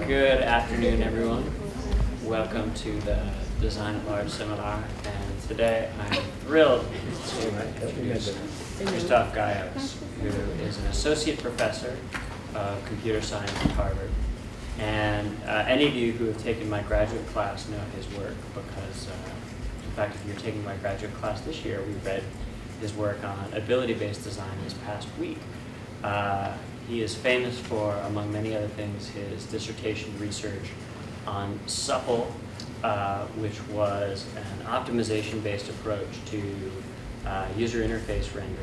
Good afternoon, everyone. Welcome to the Design at Large seminar. And today I'm thrilled to introduce Krzysztof Gajos, who is an associate professor of computer science at Harvard. And any of you who have taken my graduate class know his work because, in fact, if you're taking my graduate class this year, we read his work on ability-based design this past week. He is famous for, among many other things, his dissertation research on Supple, which was an optimization-based approach to user interface rendering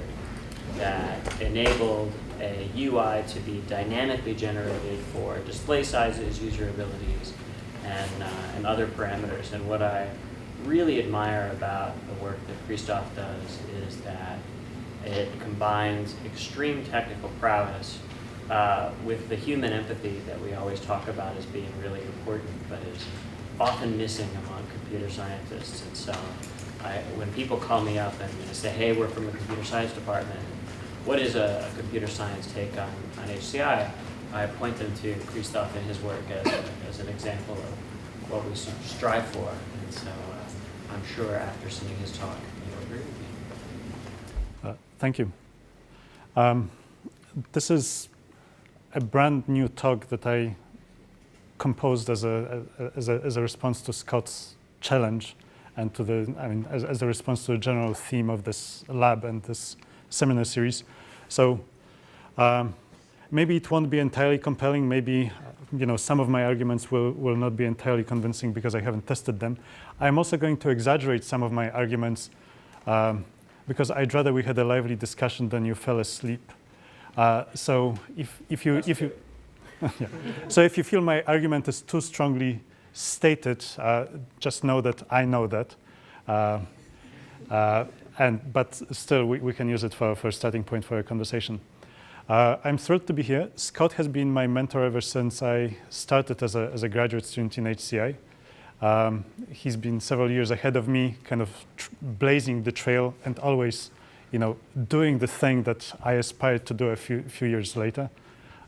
that enabled a UI to be dynamically generated for display sizes, user abilities, and other parameters. And what I really admire about the work that Krzysztof does is that it combines extreme technical prowess with the human empathy that we always talk about as being really important, but is often missing among computer scientists. And so when people call me up and say, hey, we're from the computer science department, what is a computer science take on HCI? I point them to Krzysztof and his work as an example of what we strive for. And so I'm sure after seeing his talk, you'll agree with me. Thank you. This is a brand new talk that I composed as a response to Scott's challenge and to as a response to the general theme of this lab and this seminar series. So maybe it won't be entirely compelling. Maybe some of my arguments will not be entirely convincing because I haven't tested them. I'm also going to exaggerate some of my arguments because I'd rather we had a lively discussion than you fell asleep. So if you yeah. So if you feel my argument is too strongly stated, just know that I know that. But still, we can use it for a starting point for a conversation. I'm thrilled to be here. Scott has been my mentor ever since I started as a graduate student in HCI. He's been several years ahead of me, kind of blazing the trail and always, doing the thing that I aspired to do a few years later.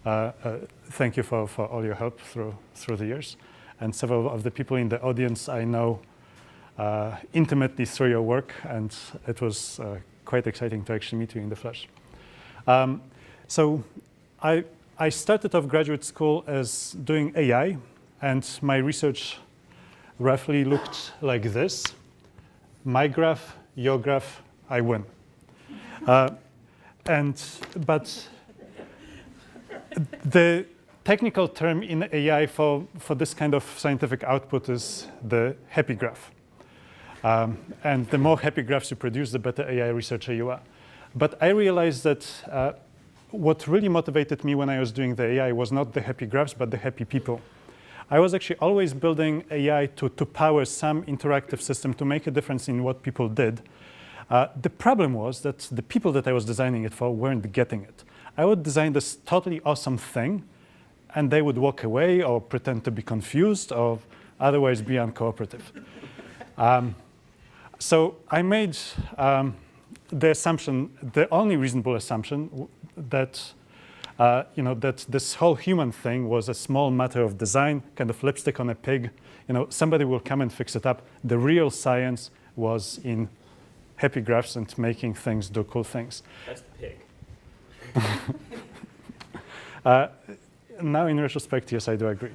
Thank you for all your help through the years. And several of the people in the audience I know intimately through your work, and it was quite exciting to actually meet you in the flesh. So I started off graduate school as doing AI, and my research roughly looked like this. My graph, your graph, I win. But the technical term in AI for this kind of scientific output is the happy graph. And the more happy graphs you produce, the better AI researcher you are. But I realized that what really motivated me when I was doing the AI was not the happy graphs, but the happy people. I was actually always building AI to power some interactive system to make a difference in what people did. The problem was that the people that I was designing it for weren't getting it. I would design this totally awesome thing, and they would walk away or pretend to be confused or otherwise be uncooperative. So I made the assumption, the only reasonable assumption, that that this whole human thing was a small matter of design, kind of lipstick on a pig. Somebody will come and fix it up. The real science was in happy graphs and making things do cool things. That's the pig. Now, in retrospect, yes, I do agree.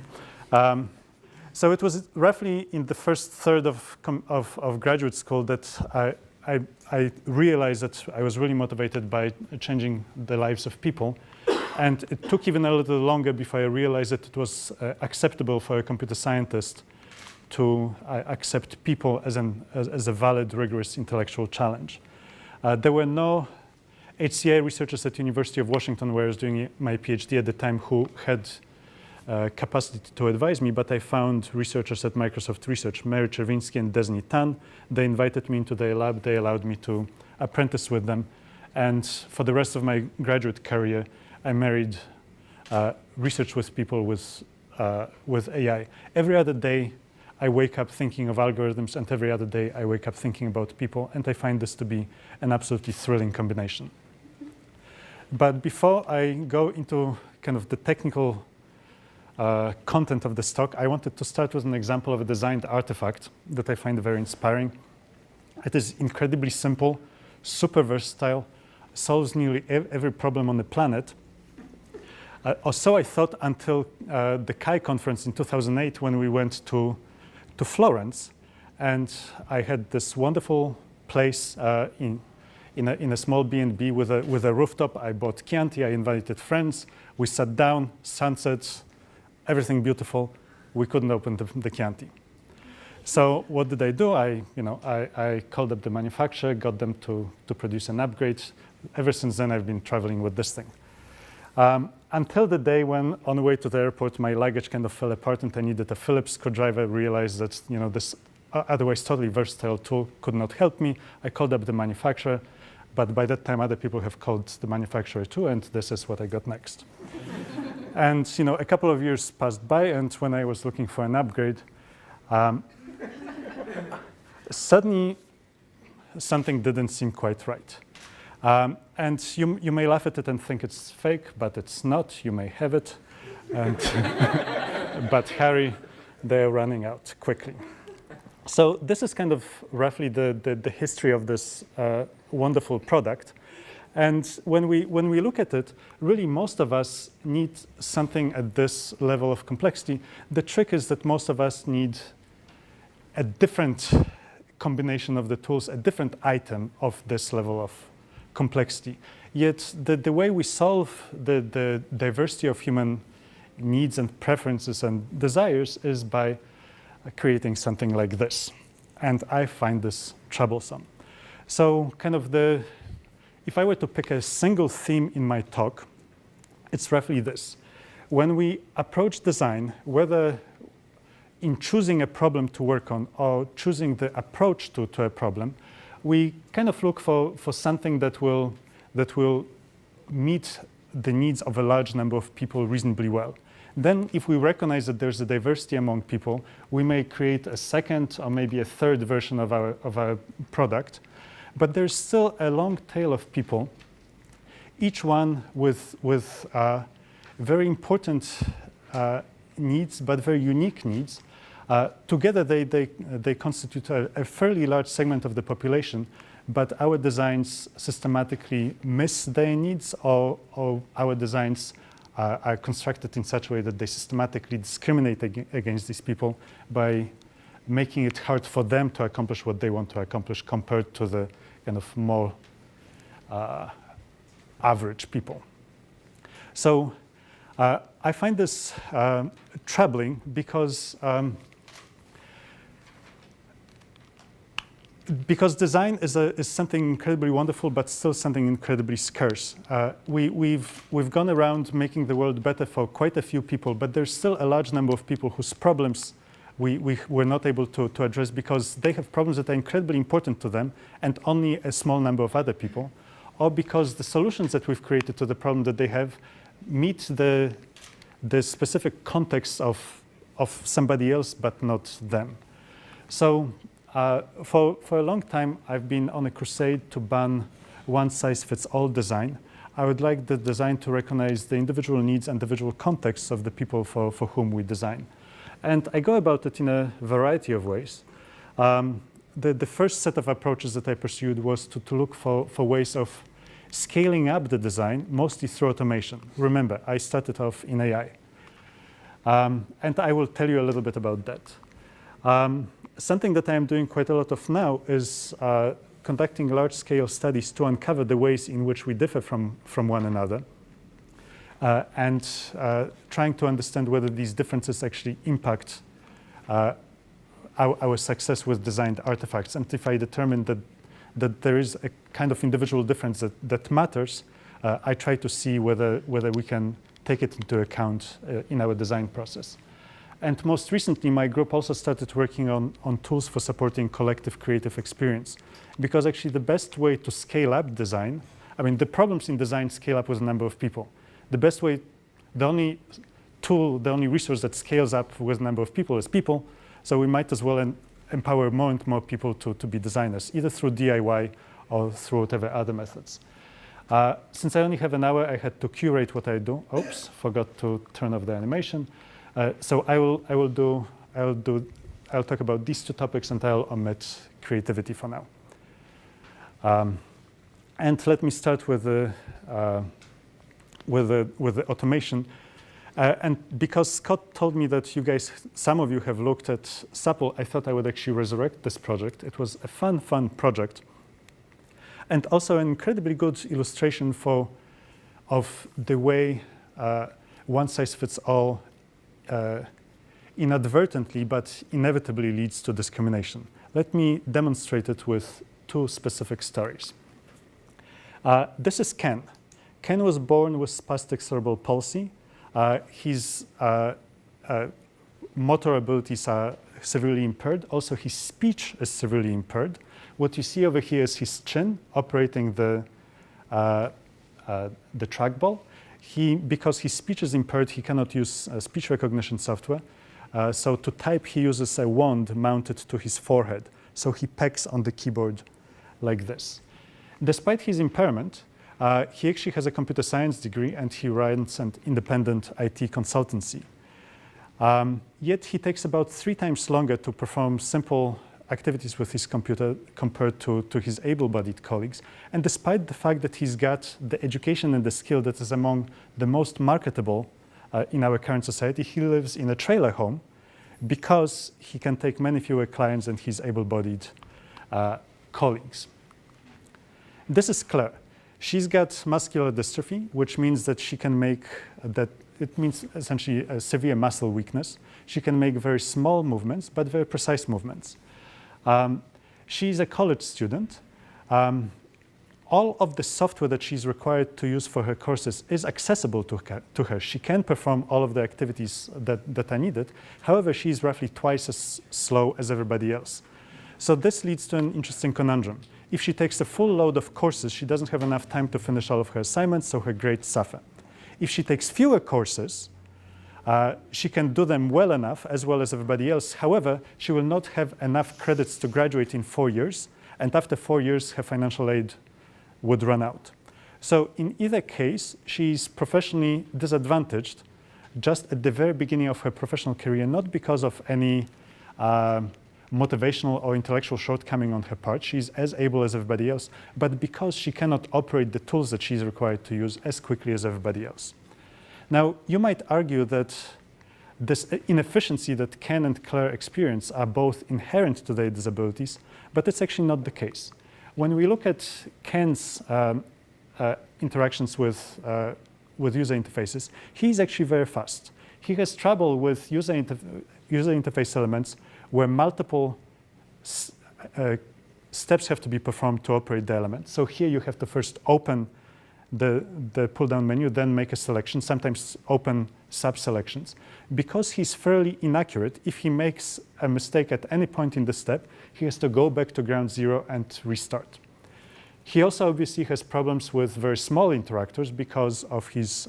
So it was roughly in the first third of graduate school that I realized that I was really motivated by changing the lives of people. And it took even a little longer before I realized that it was acceptable for a computer scientist to accept people as a valid, rigorous intellectual challenge. There were no HCI researchers at University of Washington, where I was doing my PhD at the time, who had capacity to advise me, but I found researchers at Microsoft Research, Mary Czerwiński and Desni Tan. They invited me into their lab. They allowed me to apprentice with them. And for the rest of my graduate career, I married research with people with AI. Every other day, I wake up thinking of algorithms, and every other day, I wake up thinking about people. And I find this to be an absolutely thrilling combination. But before I go into kind of the technical content of the stock, I wanted to start with an example of a designed artifact that I find very inspiring. It is incredibly simple, super versatile, solves nearly every problem on the planet. Or so I thought until the Kai conference in 2008 when we went to Florence. And I had this wonderful place in a small B&B with a rooftop. I bought Chianti, I invited friends. We sat down, sunsets, everything beautiful. We couldn't open the Chianti. So what did I do? I called up the manufacturer, got them to produce an upgrade. Ever since then, I've been traveling with this thing. Until the day when, on the way to the airport, my luggage kind of fell apart and I needed a Phillips screwdriver. Realized that this otherwise totally versatile tool could not help me. I called up the manufacturer, but by that time, other people have called the manufacturer too, and this is what I got next. And a couple of years passed by, and when I was looking for an upgrade, suddenly something didn't seem quite right. And you may laugh at it and think it's fake, but it's not. You may have it. And but Harry, they're running out quickly. So this is kind of roughly the history of this wonderful product. And when we look at it, really most of us need something at this level of complexity. The trick is that most of us need a different combination of the tools, a different item of this level of complexity. Yet the way we solve the diversity of human needs and preferences and desires is by creating something like this. And I find this troublesome. So kind of if I were to pick a single theme in my talk, it's roughly this. When we approach design, whether in choosing a problem to work on or choosing the approach to a problem, we kind of look for something that will meet the needs of a large number of people reasonably well. Then if we recognize that there's a diversity among people, we may create a second or maybe a third version of our product. But there's still a long tail of people, each one with very important needs, but very unique needs. Together, they constitute a fairly large segment of the population, but our designs systematically miss their needs, or our designs are constructed in such a way that they systematically discriminate against these people by making it hard for them to accomplish what they want to accomplish compared to the kind of more average people. So I find this troubling because design is something incredibly wonderful, but still something incredibly scarce. We've gone around making the world better for quite a few people, but there's still a large number of people whose problems we're not able to address because they have problems that are incredibly important to them and only a small number of other people, or because the solutions that we've created to the problem that they have meet the specific context of somebody else, but not them. So for a long time, I've been on a crusade to ban one-size-fits-all design. I would like the design to recognize the individual needs and individual contexts of the people for whom we design. And I go about it in a variety of ways. The first set of approaches that I pursued was to look for ways of scaling up the design, mostly through automation. Remember, I started off in AI. And I will tell you a little bit about that. Something that I am doing quite a lot of now is conducting large-scale studies to uncover the ways in which we differ from one another. And trying to understand whether these differences actually impact our success with designed artifacts. And if I determine that there is a kind of individual difference that matters, I try to see whether we can take it into account in our design process. And most recently, my group also started working on tools for supporting collective creative experience. Because actually the best way to scale up design, the problems in design scale up with a number of people. The best way, the only tool, the only resource that scales up with a number of people is people. So we might as well empower more and more people to be designers, either through DIY or through whatever other methods. Since I only have an hour, I had to curate what I do. Oops, forgot to turn off the animation. So I'll talk about these two topics, and I'll omit creativity for now. And let me start with the automation. And because Scott told me that you guys, some of you have looked at Supple, I thought I would actually resurrect this project. It was a fun project, and also an incredibly good illustration of the way one size fits all inadvertently but inevitably leads to discrimination. Let me demonstrate it with two specific stories. This is Ken. Ken was born with spastic cerebral palsy. His motor abilities are severely impaired. Also, his speech is severely impaired. What you see over here is his chin operating the trackball. Because his speech is impaired, he cannot use speech recognition software. So to type, he uses a wand mounted to his forehead. So he pecks on the keyboard like this. Despite his impairment, he actually has a computer science degree, and he runs an independent IT consultancy. Yet he takes about 3 times longer to perform simple activities with his computer compared to his able-bodied colleagues. And despite the fact that he's got the education and the skill that is among the most marketable in our current society, he lives in a trailer home because he can take many fewer clients than his able-bodied colleagues. This is Claire. She's got muscular dystrophy, which means that she can make that. It means essentially a severe muscle weakness. She can make very small movements, but very precise movements. She's a college student. All of the software that she's required to use for her courses is accessible to her. She can perform all of the activities that are needed. However, she's roughly twice as slow as everybody else. So this leads to an interesting conundrum. If she takes a full load of courses, she doesn't have enough time to finish all of her assignments, so her grades suffer. If she takes fewer courses, she can do them well enough, as well as everybody else. However, she will not have enough credits to graduate in 4 years, and after 4 years, her financial aid would run out. So in either case, she's professionally disadvantaged just at the very beginning of her professional career, not because of any motivational or intellectual shortcoming on her part. She's as able as everybody else, but because she cannot operate the tools that she's required to use as quickly as everybody else. Now, you might argue that this inefficiency that Ken and Claire experience are both inherent to their disabilities, but it's actually not the case. When we look at Ken's interactions with user interfaces, he's actually very fast. He has trouble with user interface elements where multiple steps have to be performed to operate the element. So here you have to first open the pull-down menu, then make a selection, sometimes open sub-selections. Because he's fairly inaccurate, if he makes a mistake at any point in the step, he has to go back to ground zero and restart. He also obviously has problems with very small interactors because of his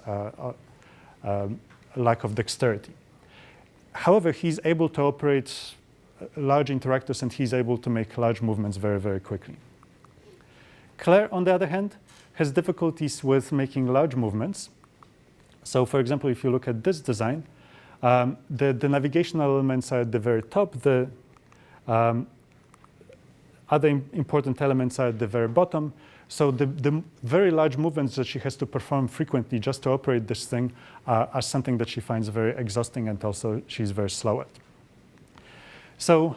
lack of dexterity. However, he's able to operate large interactors, and he's able to make large movements very, very quickly. Claire, on the other hand, has difficulties with making large movements. So, for example, if you look at this design, the navigational elements are at the very top. The other important elements are at the very bottom. So the very large movements that she has to perform frequently just to operate this thing are something that she finds very exhausting, and also she's very slow at. So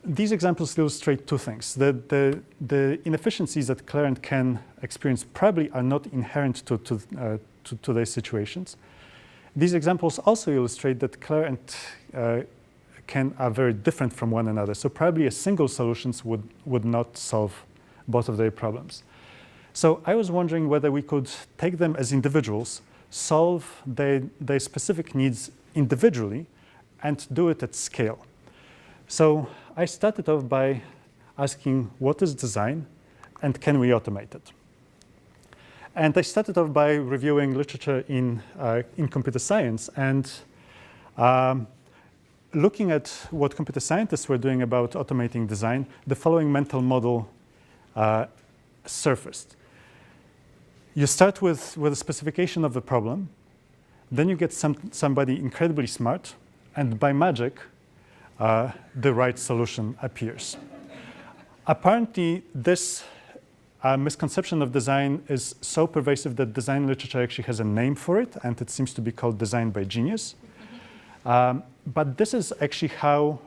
these examples illustrate two things. The inefficiencies that Claire and Ken experience probably are not inherent to their situations. These examples also illustrate that Claire and Ken are very different from one another. So probably a single solution would not solve both of their problems. So I was wondering whether we could take them as individuals, solve their specific needs individually, and do it at scale. So I started off by asking, what is design, and can we automate it? And I started off by reviewing literature in computer science, and looking at what computer scientists were doing about automating design, the following mental model surfaced. You start with a specification of the problem, Then you get somebody incredibly smart, and by magic, the right solution appears. Apparently, this misconception of design is so pervasive that design literature actually has a name for it, and it seems to be called design by genius. But this is actually how,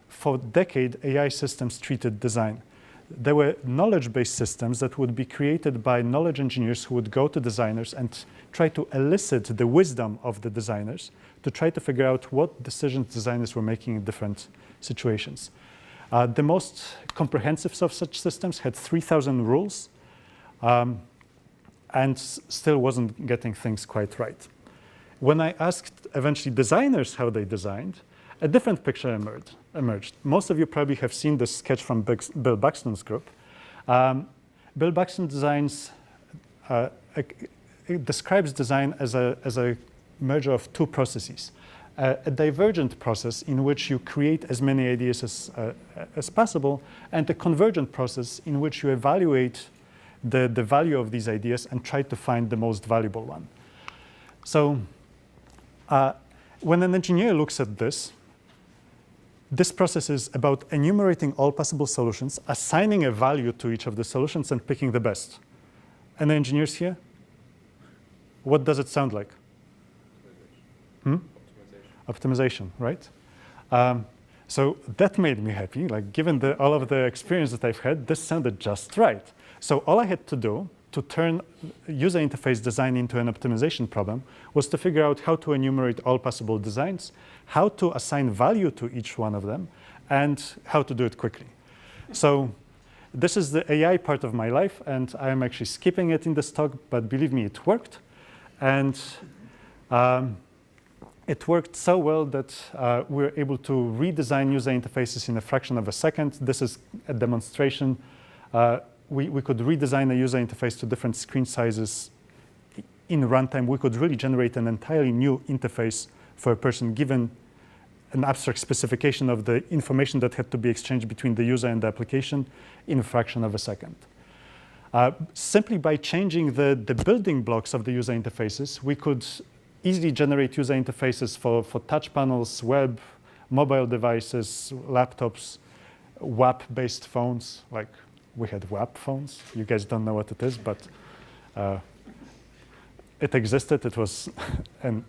for a decade, AI systems treated design. There were knowledge-based systems that would be created by knowledge engineers who would go to designers and try to elicit the wisdom of the designers to try to figure out what decisions designers were making in different situations. The most comprehensive of such systems had 3,000 rules and still wasn't getting things quite right. When I asked eventually designers how they designed, a different picture emerged. Most of you probably have seen this sketch from Bill Buxton's group. Bill Buxton describes design as a merger of two processes. A divergent process in which you create as many ideas as possible, and a convergent process in which you evaluate the value of these ideas and try to find the most valuable one. So when an engineer looks at this process is about enumerating all possible solutions, assigning a value to each of the solutions, and picking the best. Any engineers here? What does it sound like? Optimization, right? So that made me happy. Like, given all of the experience that I've had, this sounded just right. So all I had to do to turn user interface design into an optimization problem was to figure out how to enumerate all possible designs, how to assign value to each one of them, and how to do it quickly. So this is the AI part of my life, and I am actually skipping it in this talk, but believe me, it worked. And it worked so well that we were able to redesign user interfaces in a fraction of a second. This is a demonstration. We could redesign a user interface to different screen sizes in runtime. We could really generate an entirely new interface for a person given an abstract specification of the information that had to be exchanged between the user and the application in a fraction of a second. Simply by changing the building blocks of the user interfaces, we could easily generate user interfaces for touch panels, web, mobile devices, laptops, WAP-based phones. Like, we had WAP phones. You guys don't know what it is, but it existed. It was the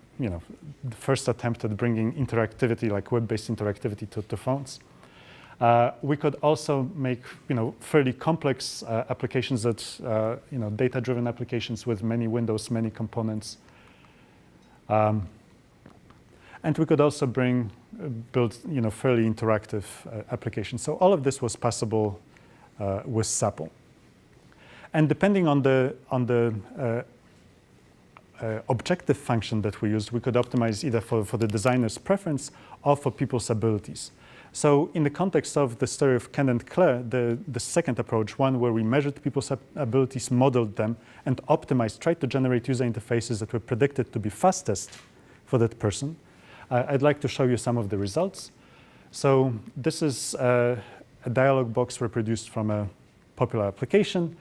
first attempt at bringing interactivity, like web-based interactivity, to phones. We could also make fairly complex applications that data-driven applications with many windows, many components. And we could also build fairly interactive applications. So all of this was possible with SAPL. And depending on the objective function that we used, we could optimize either for the designer's preference or for people's abilities. So in the context of the story of Ken and Claire, the second approach, one where we measured people's abilities, modeled them, and optimized, tried to generate user interfaces that were predicted to be fastest for that person. I'd like to show you some of the results. So this is a dialog box reproduced from a popular application.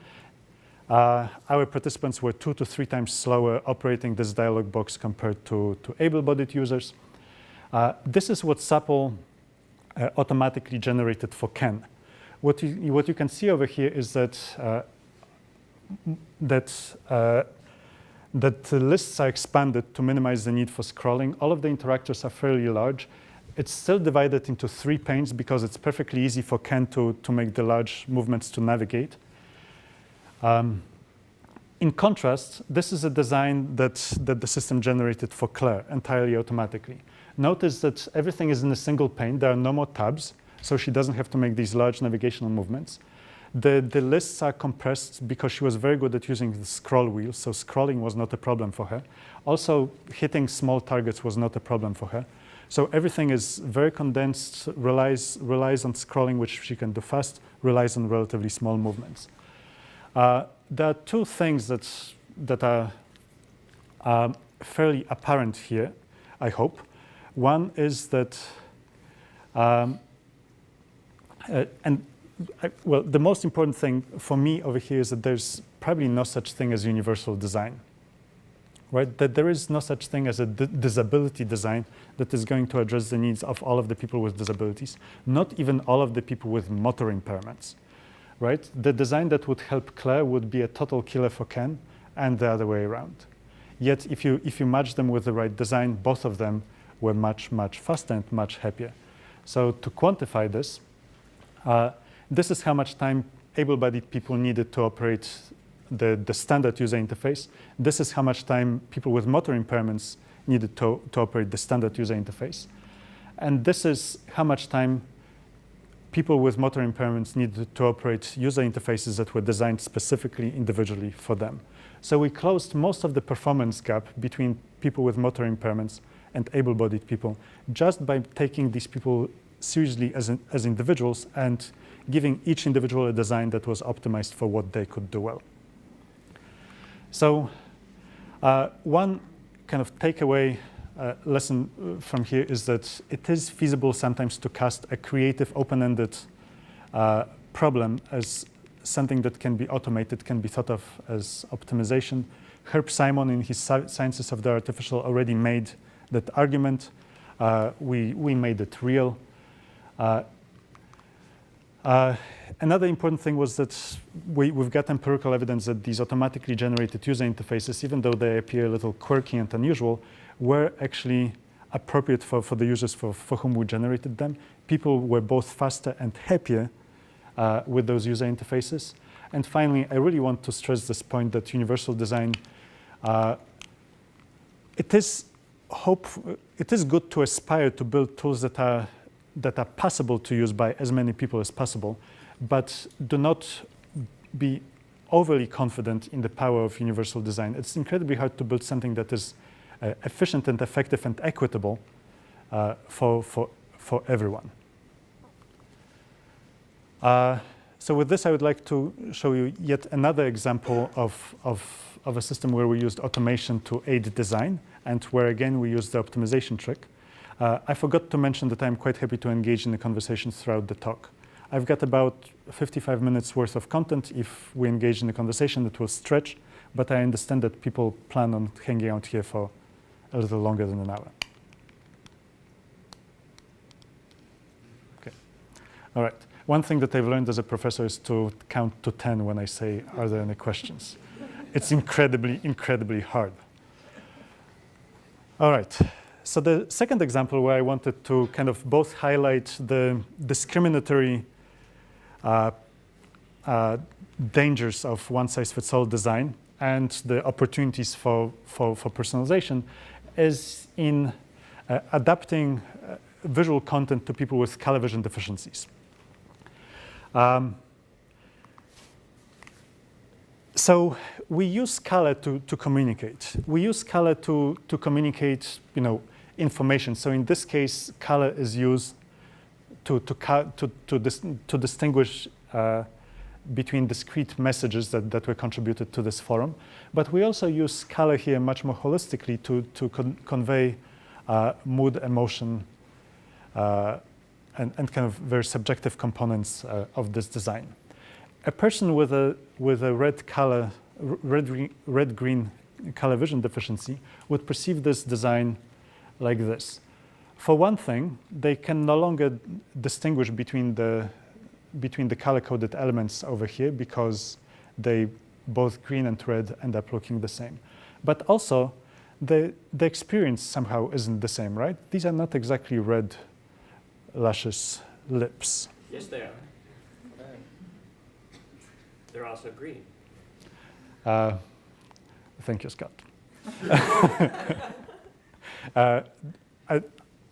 Our participants were 2 to 3 times slower operating this dialog box compared to able-bodied users. This is what SAPL automatically generated for Ken. What you can see over here is that the lists are expanded to minimize the need for scrolling. All of the interactors are fairly large. It's still divided into 3 panes because it's perfectly easy for Ken to make the large movements to navigate. In contrast, this is a design that the system generated for Claire entirely automatically. Notice that everything is in a single pane. There are no more tabs, so she doesn't have to make these large navigational movements. The lists are compressed because she was very good at using the scroll wheel, so scrolling was not a problem for her. Also, hitting small targets was not a problem for her. So everything is very condensed, relies on scrolling, which she can do fast, relies on relatively small movements. There are 2 things that are fairly apparent here, I hope. One is that, the most important thing for me over here is that there's probably no such thing as universal design. right? That there is no such thing as a disability design that is going to address the needs of all of the people with disabilities, not even all of the people with motor impairments, right? The design that would help Claire would be a total killer for Ken, and the other way around. Yet if you match them with the right design, both of them were much, much faster and much happier. So to quantify this, this is how much time able-bodied people needed to operate the standard user interface. This is how much time people with motor impairments needed to operate the standard user interface. And this is how much time people with motor impairments needed to operate user interfaces that were designed specifically individually for them. So we closed most of the performance gap between people with motor impairments and able-bodied people just by taking these people seriously as individuals and giving each individual a design that was optimized for what they could do well. So one kind of takeaway lesson from here is that it is feasible sometimes to cast a creative, open-ended problem as something that can be automated, can be thought of as optimization. Herb Simon, in his Sciences of the Artificial, already made that argument. We made it real. Another important thing was that we've got empirical evidence that these automatically generated user interfaces, even though they appear a little quirky and unusual, were actually appropriate for the users for whom we generated them. People were both faster and happier with those user interfaces. And finally, I really want to stress this point that universal design, it is good to aspire to build tools that are possible to use by as many people as possible, but do not be overly confident in the power of universal design. It's incredibly hard to build something that is efficient and effective and equitable for everyone. So with this, I would like to show you yet another example of a system where we used automation to aid design, and where again we used the optimization trick. I forgot to mention that I'm quite happy to engage in the conversation throughout the talk. I've got about 55 minutes worth of content. If we engage in the conversation, it will stretch, but I understand that people plan on hanging out here for a little longer than an hour. Okay. All right. One thing that I've learned as a professor is to count to 10 when I say, are there any questions? It's incredibly, incredibly hard. All right. So the second example where I wanted to kind of both highlight the discriminatory dangers of one-size-fits-all design and the opportunities for personalization is in adapting visual content to people with color vision deficiencies. So we use color to communicate. We use color to communicate, information. So in this case, color is used to distinguish between discrete messages that were contributed to this forum. But we also use color here much more holistically to convey mood, emotion, and kind of very subjective components of this design. A person with a red-green color vision deficiency would perceive this design like this. For one thing, they can no longer distinguish between the color-coded elements over here because they both green and red end up looking the same. But also, the experience somehow isn't the same, right? These are not exactly red, luscious lips. Yes, they are. They're also green. Thank you, Scott.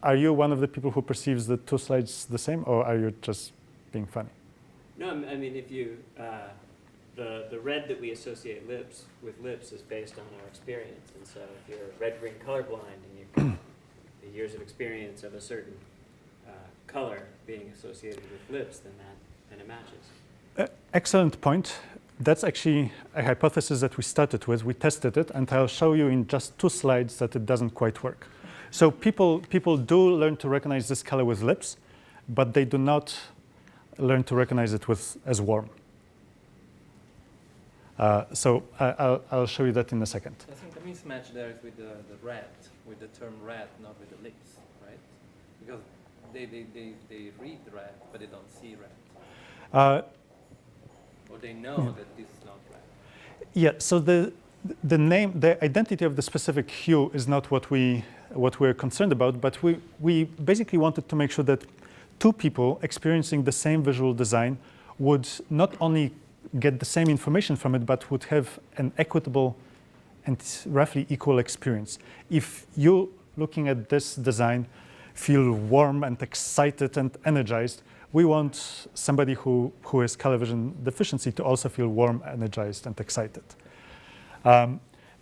Are you one of the people who perceives the two slides the same, or are you just being funny? No, I mean, if you, the red that we associate with lips is based on our experience. And so if you're red-green colorblind and you've got the years of experience of a certain color being associated with lips, then it matches. Excellent point. That's actually a hypothesis that we started with. We tested it, and I'll show you in just 2 slides that it doesn't quite work. So people do learn to recognize this color with lips, but they do not learn to recognize it as warm. So I'll show you that in a second. I think the mismatch there is with the red, with the term red, not with the lips, right? Because they read red, but they don't see red. Or they know that this is not red. Yeah, so the identity of the specific hue is not what we're concerned about, but we basically wanted to make sure that two people experiencing the same visual design would not only get the same information from it, but would have an equitable and roughly equal experience. If you, looking at this design, feel warm and excited and energized, we want somebody who has color vision deficiency to also feel warm, energized, and excited.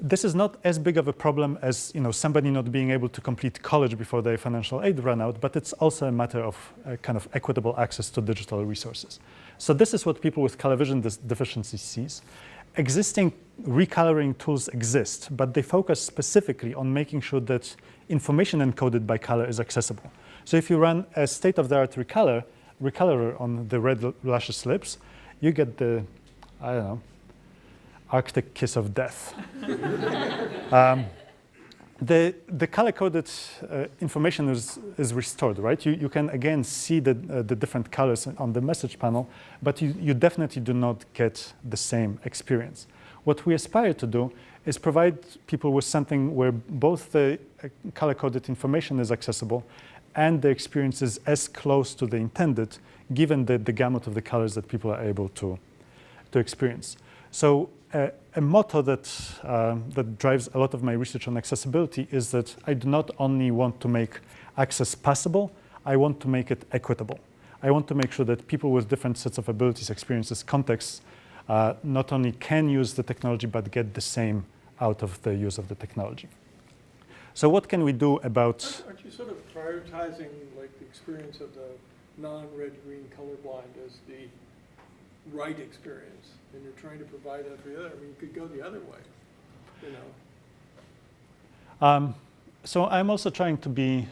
This is not as big of a problem as somebody not being able to complete college before their financial aid run out, but it's also a matter of kind of equitable access to digital resources. So this is what people with color vision deficiency sees. Existing recoloring tools exist, but they focus specifically on making sure that information encoded by color is accessible. So if you run a state-of-the-art recolorer on the red luscious lips, you get the, I don't know, Arctic kiss of death. The color-coded information is restored, right? You can again see the different colors on the message panel, but you definitely do not get the same experience. What we aspire to do is provide people with something where both the color-coded information is accessible and the experience is as close to the intended, given the gamut of the colors that people are able to experience. So a motto that drives a lot of my research on accessibility is that I do not only want to make access possible, I want to make it equitable. I want to make sure that people with different sets of abilities, experiences, contexts, not only can use the technology, but get the same out of the use of the technology. So what can we do about... Aren't you sort of prioritizing like the experience of the non-red-green colorblind as the right experience? And you're trying to provide that for the other. I mean, you could go the other way, So I'm also trying to be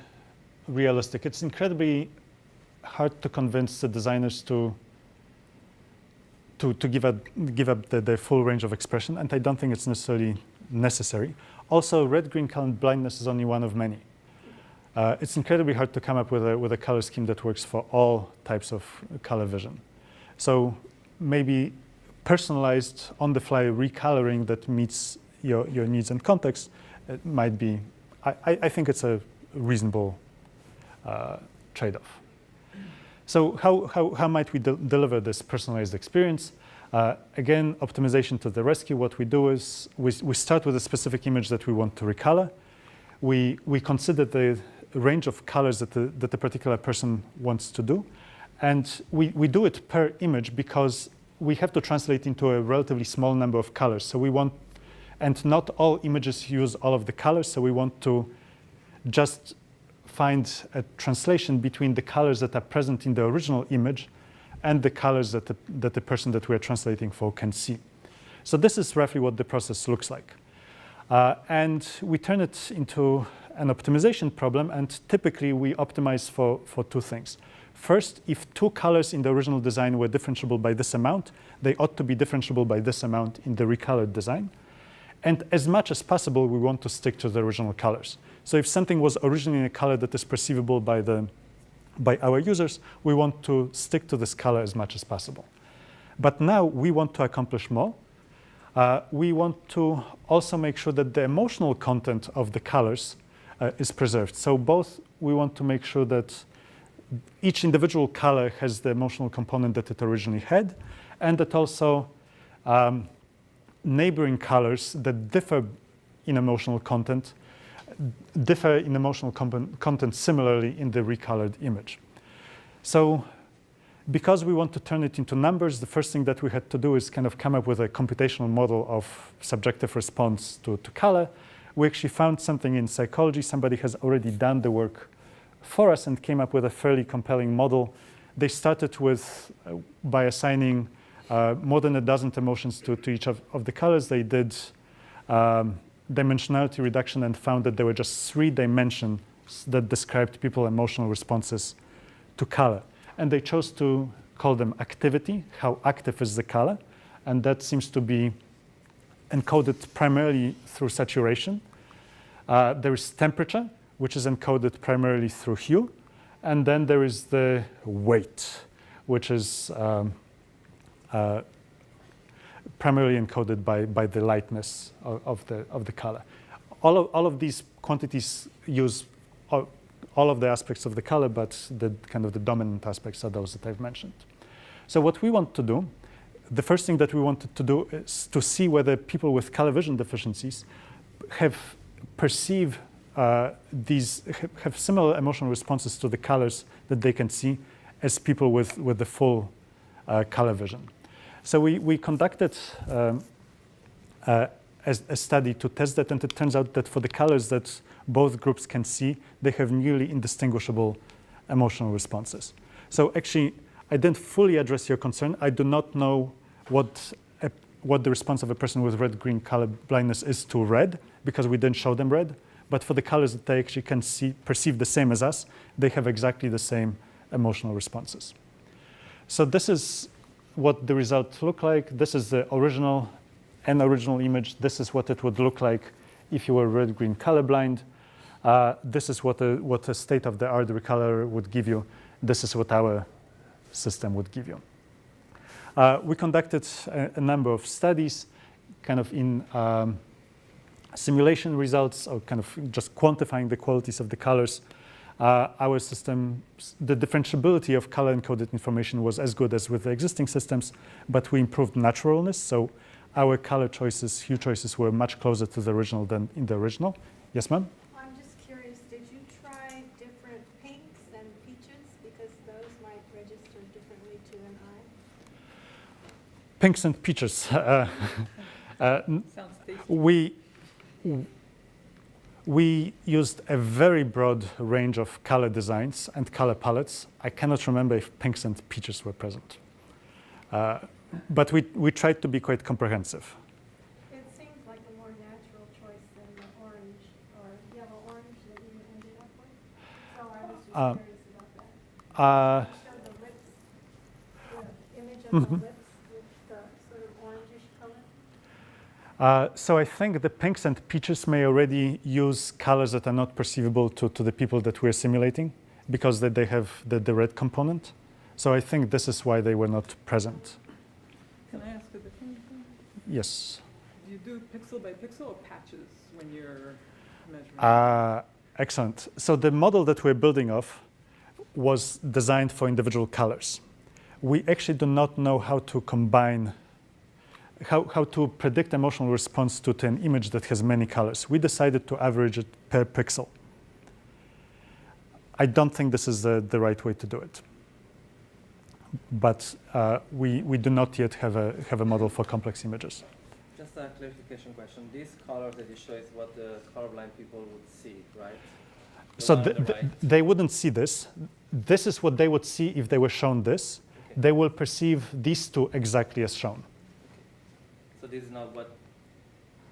realistic. It's incredibly hard to convince the designers to give up their full range of expression, and I don't think it's necessarily necessary. Also, red-green color blindness is only one of many. It's incredibly hard to come up with a color scheme that works for all types of color vision. So maybe personalized, on-the-fly recoloring that meets your needs and context, it might be, I think it's a reasonable trade-off. So how might we deliver this personalized experience? Again, optimization to the rescue. What we do is we start with a specific image that we want to recolor. We consider the range of colors that the particular person wants to do. And we do it per image because we have to translate into a relatively small number of colors. So we want, and not all images use all of the colors, so we want to just find a translation between the colors that are present in the original image and the colors that the person that we're translating for can see. So this is roughly what the process looks like. And we turn it into an optimization problem, and typically we optimize for two things. First, if two colors in the original design were differentiable by this amount, they ought to be differentiable by this amount in the recolored design. And as much as possible, we want to stick to the original colors. So if something was originally in a color that is perceivable by our users, we want to stick to this color as much as possible. But now we want to accomplish more. We want to also make sure that the emotional content of the colors is preserved. So both we want to make sure that each individual color has the emotional component that it originally had, and that also neighboring colors that differ in emotional content content similarly in the recolored image. So because we want to turn it into numbers, the first thing that we had to do is kind of come up with a computational model of subjective response to color. We actually found something in psychology. Somebody has already done the work for us and came up with a fairly compelling model. They started by assigning more than a dozen emotions to each of the colors. They did dimensionality reduction and found that there were just 3 dimensions that described people's emotional responses to color. And they chose to call them activity, how active is the color, and that seems to be encoded primarily through saturation. There is temperature, which is encoded primarily through hue. And then there is the weight, which is primarily encoded by the lightness of the color. All of these quantities use all of the aspects of the color, but the kind of the dominant aspects are those that I've mentioned. So what we want to do, the first thing that we wanted to do is to see whether people with color vision deficiencies have similar emotional responses to the colors that they can see as people with the full color vision. So we conducted a study to test that, and it turns out that for the colors that both groups can see, they have nearly indistinguishable emotional responses. So actually, I didn't fully address your concern. I do not know what the response of a person with red-green color blindness is to red, because we didn't show them red. But for the colors that they actually can perceive the same as us, they have exactly the same emotional responses. So this is what the results look like. This is the original image. This is what it would look like if you were red-green colorblind. This is what a state-of-the-art recolor would give you. This is what our system would give you. We conducted a number of studies, kind of in simulation results, or kind of just quantifying the qualities of the colors. Our system, the differentiability of color-encoded information was as good as with the existing systems, but we improved naturalness. So our color choices, hue choices, were much closer to the original than in the original. Yes, ma'am? I'm just curious, did you try different pinks and peaches? Because those might register differently to an eye. Pinks and peaches. Sounds tasty. We used a very broad range of color designs and color palettes. I cannot remember if pinks and peaches were present. But we tried to be quite comprehensive. It seems like a more natural choice than the orange or yellow orange that you ended up with. So I was just curious about that. You showed the lips, the image of the lips with the sort of orangish color. So I think the pinks and peaches may already use colors that are not perceivable to the people that we're simulating, because they have the red component. So I think this is why they were not present. Can I ask a different thing? Yes. Do you do pixel by pixel or patches when you're measuring? Excellent. So the model that we're building off was designed for individual colors. We actually do not know how to combine, how to predict emotional response to an image that has many colors. We decided to average it per pixel. I don't think this is the right way to do it. But we do not yet have a model for complex images. Just a clarification question. These colors that you show is what the colorblind people would see, right? So they wouldn't see this. This is what they would see if they were shown this. Okay. They will perceive these two exactly as shown. So this is not what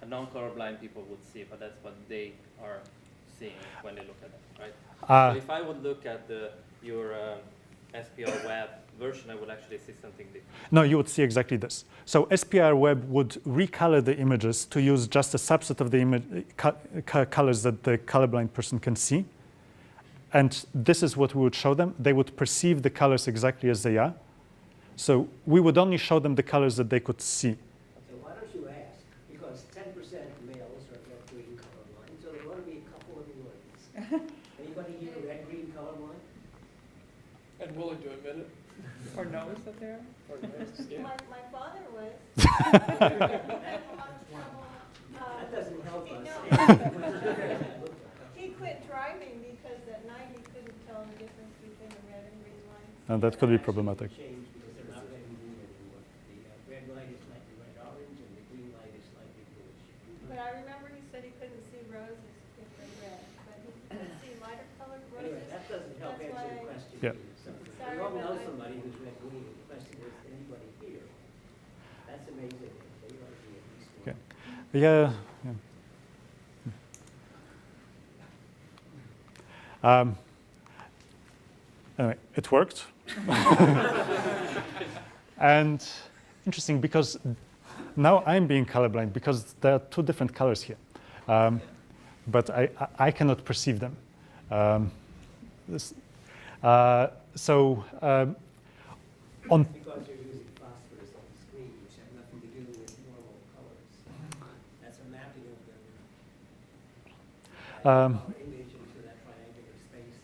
a non-colorblind people would see, but that's what they are seeing when they look at it, right? So if I would look at your SPR web version, I would actually see something different. No, you would see exactly this. So SPR Web would recolor the images to use just a subset of the colors that the colorblind person can see. And this is what we would show them. They would perceive the colors exactly as they are. So we would only show them the colors that they could see. So why don't you ask? Because 10% males are red-green colorblind, so there ought to be a couple of minorities. Anybody here red-green colorblind? And willing to admit it? Or knows that they're? Or yes, yeah. My father was. That doesn't help us. He quit driving because at night he couldn't tell the difference between the red and green lights. And that could be problematic. Changed because they're not red and green anymore. The red light is slightly red-orange, and the green light is slightly bluish. But I remember he said he couldn't see roses if they're red, but he could see lighter colored Anyway, roses. that doesn't help That's answer the why- question. Yeah. We all know somebody who's red-green. The question is, anybody here? That's amazing. They ought to be at least one. Okay. Yeah. Anyway, it worked. And interesting because now I'm being colorblind because there are two different colors here. But I cannot perceive them. On Because you're using phosphorus on the screen, which have nothing to do with normal colors. That's a mapping of the image into that triangular space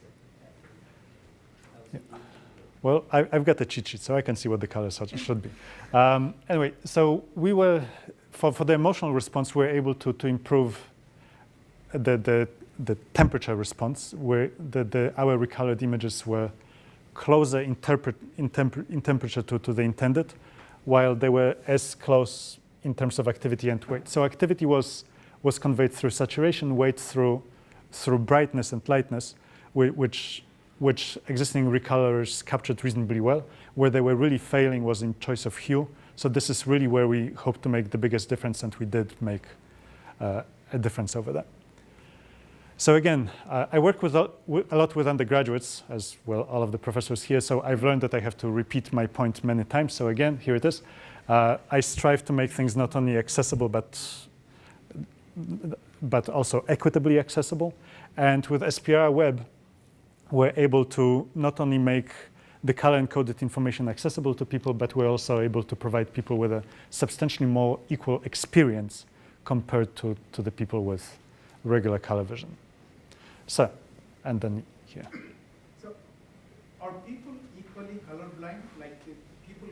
that well, I've got a cheat sheet, so I can see what the colors should be. Anyway, so we were, for the emotional response, we were able to improve the temperature response, where our recolored images were closer in temperature to the intended, while they were as close in terms of activity and weight. So activity was conveyed through saturation, weight through brightness and lightness, which existing recolorers captured reasonably well. Where they were really failing was in choice of hue. So this is really where we hope to make the biggest difference, and we did make a difference over that. So again, I work a lot with undergraduates, as well all of the professors here, so I've learned that I have to repeat my point many times. So again, here it is. I strive to make things not only accessible, but also equitably accessible. And with SPR Web, we're able to not only make the color-encoded information accessible to people, but we're also able to provide people with a substantially more equal experience compared to the people with regular color vision. So, and then here. So, are people equally colorblind? Like the people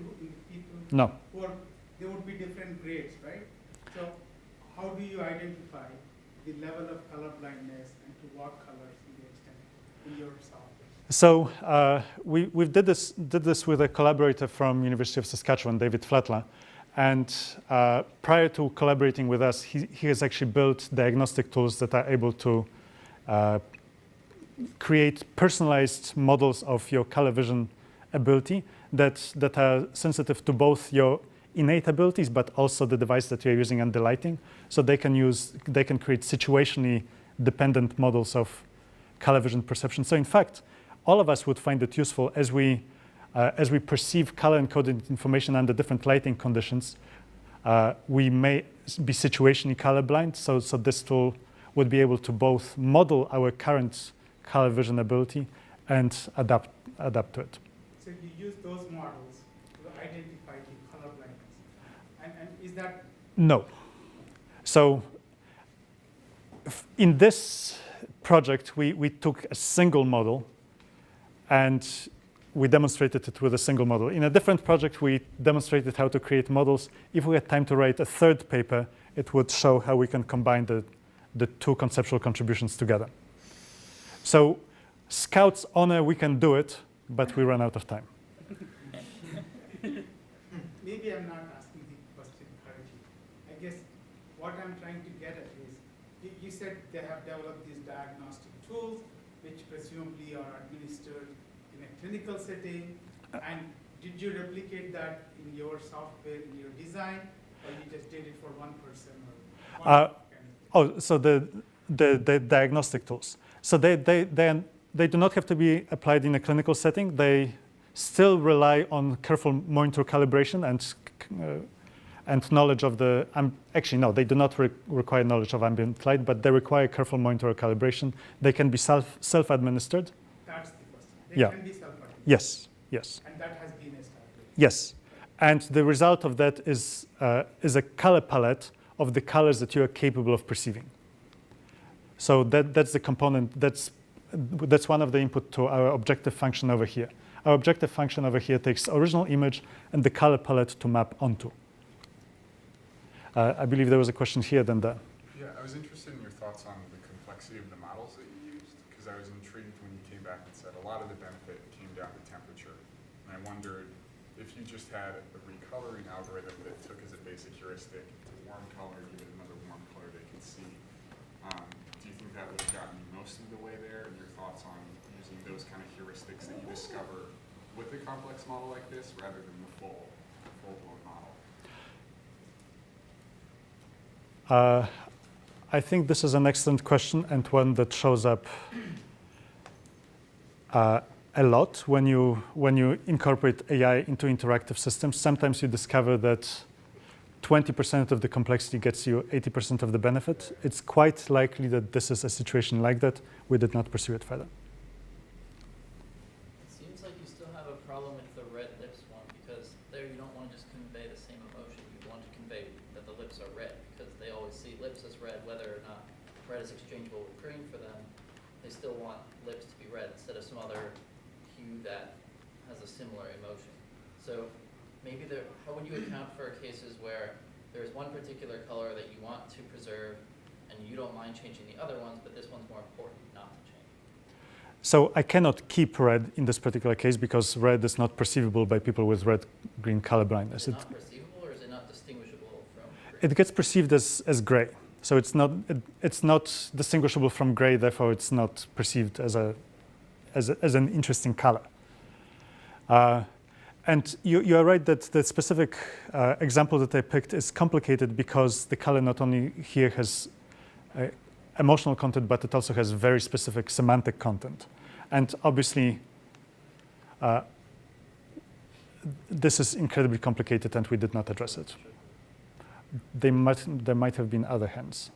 No. who are, there would be different grades, right? So, how do you identify the level of colorblindness and to what colors in the extent in your software? So we did this with a collaborator from University of Saskatchewan, David Flatla. And prior to collaborating with us, he has actually built diagnostic tools that are able to create personalized models of your color vision ability that are sensitive to both your innate abilities, but also the device that you're using and the lighting. So they can create situationally dependent models of color vision perception. So in fact, all of us would find it useful as we perceive color-encoded information under different lighting conditions. We may be situationally colorblind, so this tool would be able to both model our current color vision ability and adapt to it. So you use those models to identify the color blindness. And is that? No. So in this project, we took a single model and we demonstrated it with a single model. In a different project, we demonstrated how to create models. If we had time to write a third paper, it would show how we can combine the two conceptual contributions together. So Scout's honor, we can do it, but we run out of time. Maybe I'm not asking the question correctly. I guess what I'm trying to get at is, you said they have developed these diagnostic tools, which presumably are administered in a clinical setting. And did you replicate that in your software, in your design, or you just did it for one person? So the diagnostic tools. So they do not have to be applied in a clinical setting. They still rely on careful monitor calibration and knowledge of the, actually no, they do not require knowledge of ambient light, but they require careful monitor calibration. They can be self-administered. That's the question. They can be self-administered. Yes. And that has been established. Yes. And the result of that is a color palette of the colors that you are capable of perceiving. So that's the component, that's one of the input to our objective function over here. Our objective function over here takes original image and the color palette to map onto. I believe there was a question here, then there. Yeah, I was interested in your thoughts on the complexity of the models that you used, because I was intrigued when you came back and said a lot of the benefit came down to temperature. And I wondered if you just had a recoloring algorithm that took as a basic heuristic to warm color, give it another warm color they can see. Do you think that would have gotten you most of the way there? And your thoughts on using those kind of heuristics that you discover with a complex model like this rather than the full-blown model? I think this is an excellent question and one that shows up a lot when you incorporate AI into interactive systems. Sometimes you discover that 20% of the complexity gets you 80% of the benefit, it's quite likely that this is a situation like that. We did not pursue it further. It seems like you still have a problem with the red lips one, because there you don't want to just convey the same emotion. You want to convey that the lips are red, because they always see lips as red, whether or not red is exchangeable with green for them. They still want lips to be red instead of some other hue that has a similar emotion. So maybe there, how would you account for cases where there's one particular color that you want to preserve and you don't mind changing the other ones, but this one's more important not to change? So I cannot keep red in this particular case because red is not perceivable by people with red-green color blindness. Is it not perceivable, or is it not distinguishable from green? It gets perceived as gray. So it's not distinguishable from gray, therefore it's not perceived as an interesting color. And you are right that the specific example that I picked is complicated because the color not only here has emotional content, but it also has very specific semantic content. And obviously, this is incredibly complicated and we did not address it. There might have been other hands.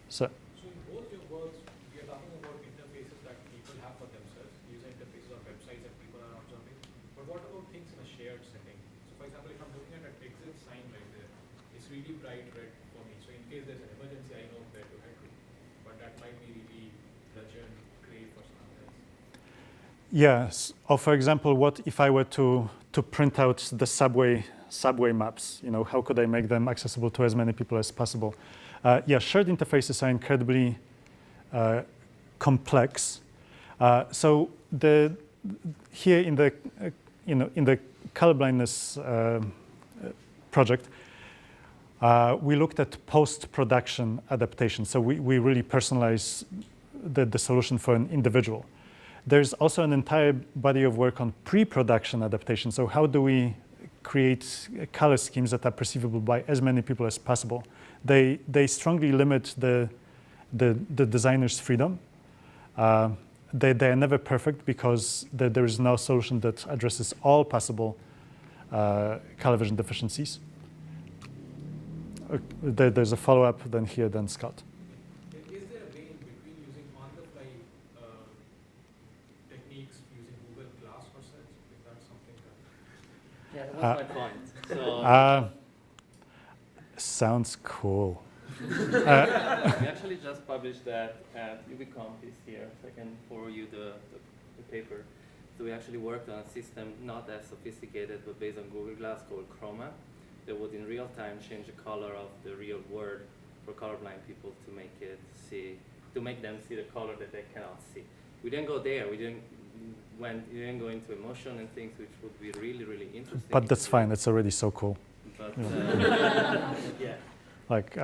So in both your works, we are talking about interfaces that people have for themselves, user interfaces on websites that people are observing. But what about things in a shared setting? So for example, if I'm looking at an exit sign right there, it's really bright red for me. So in case there's an emergency, I know where to head to. But that might be really bludgeon gray for someone else. yes, or for example, what if I were to print out the subway maps? You know, how could I make them accessible to as many people as possible? Yeah, shared interfaces are incredibly complex. So here in the colorblindness project, we looked at post-production adaptation. So we really personalize the solution for an individual. There's also an entire body of work on pre-production adaptation. So how do we create color schemes that are perceivable by as many people as possible? They strongly limit the designer's freedom. They are never perfect because there is no solution that addresses all possible color vision deficiencies. There's a follow-up then here, then Scott. Is there a way in between using on-the-fly techniques using Google Glass for such? Is that something that... Yeah, that was my point. So Sounds cool. We actually just published that at Ubicom this year, so I can forward you the paper. So we actually worked on a system not as sophisticated, but based on Google Glass called Chroma, that would in real time change the color of the real word for colorblind people to make them see the color that they cannot see. We didn't go there. We didn't go into emotion and things, which would be really, really interesting. But that's fine. It's already so cool. But yeah. Like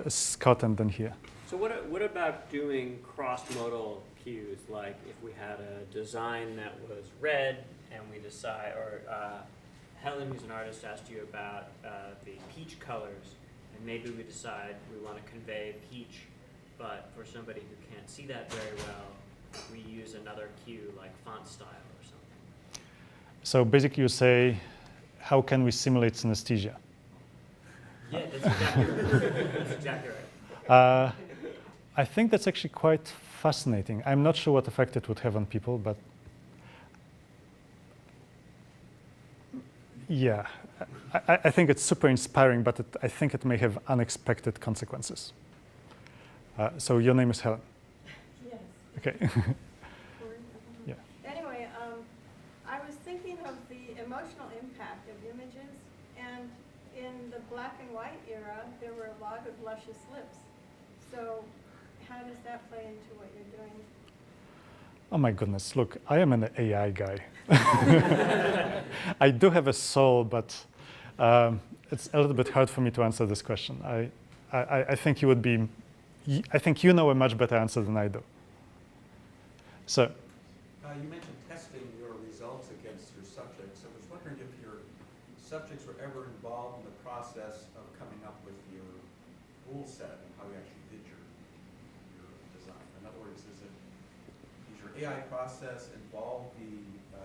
Scott and then here. So what about doing cross-modal cues? Like if we had a design that was red and we decide, or Helen, who's an artist, asked you about the peach colors, and maybe we decide we want to convey peach, but for somebody who can't see that very well, we use another cue like font style or something. So basically you say, how can we simulate synesthesia? Yeah, that's exactly right. That's exactly right. I think that's actually quite fascinating. I'm not sure what effect it would have on people, but yeah, I think it's super inspiring, but I think it may have unexpected consequences. So your name is Helen. Yes. Okay. Yeah. Anyway, I was thinking of the emotional impact of images, and in the black and white era, there were a lot of luscious lips. So how does that play into what you're doing? Oh my goodness, look, I am an AI guy. I do have a soul, but it's a little bit hard for me to answer this question. I think I think you know a much better answer than I do. So. You mentioned testing your results against your subjects. I was wondering if your subjects were ever involved in the process of coming up with your rule set and how you actually did your design. In other words, does your AI process involve the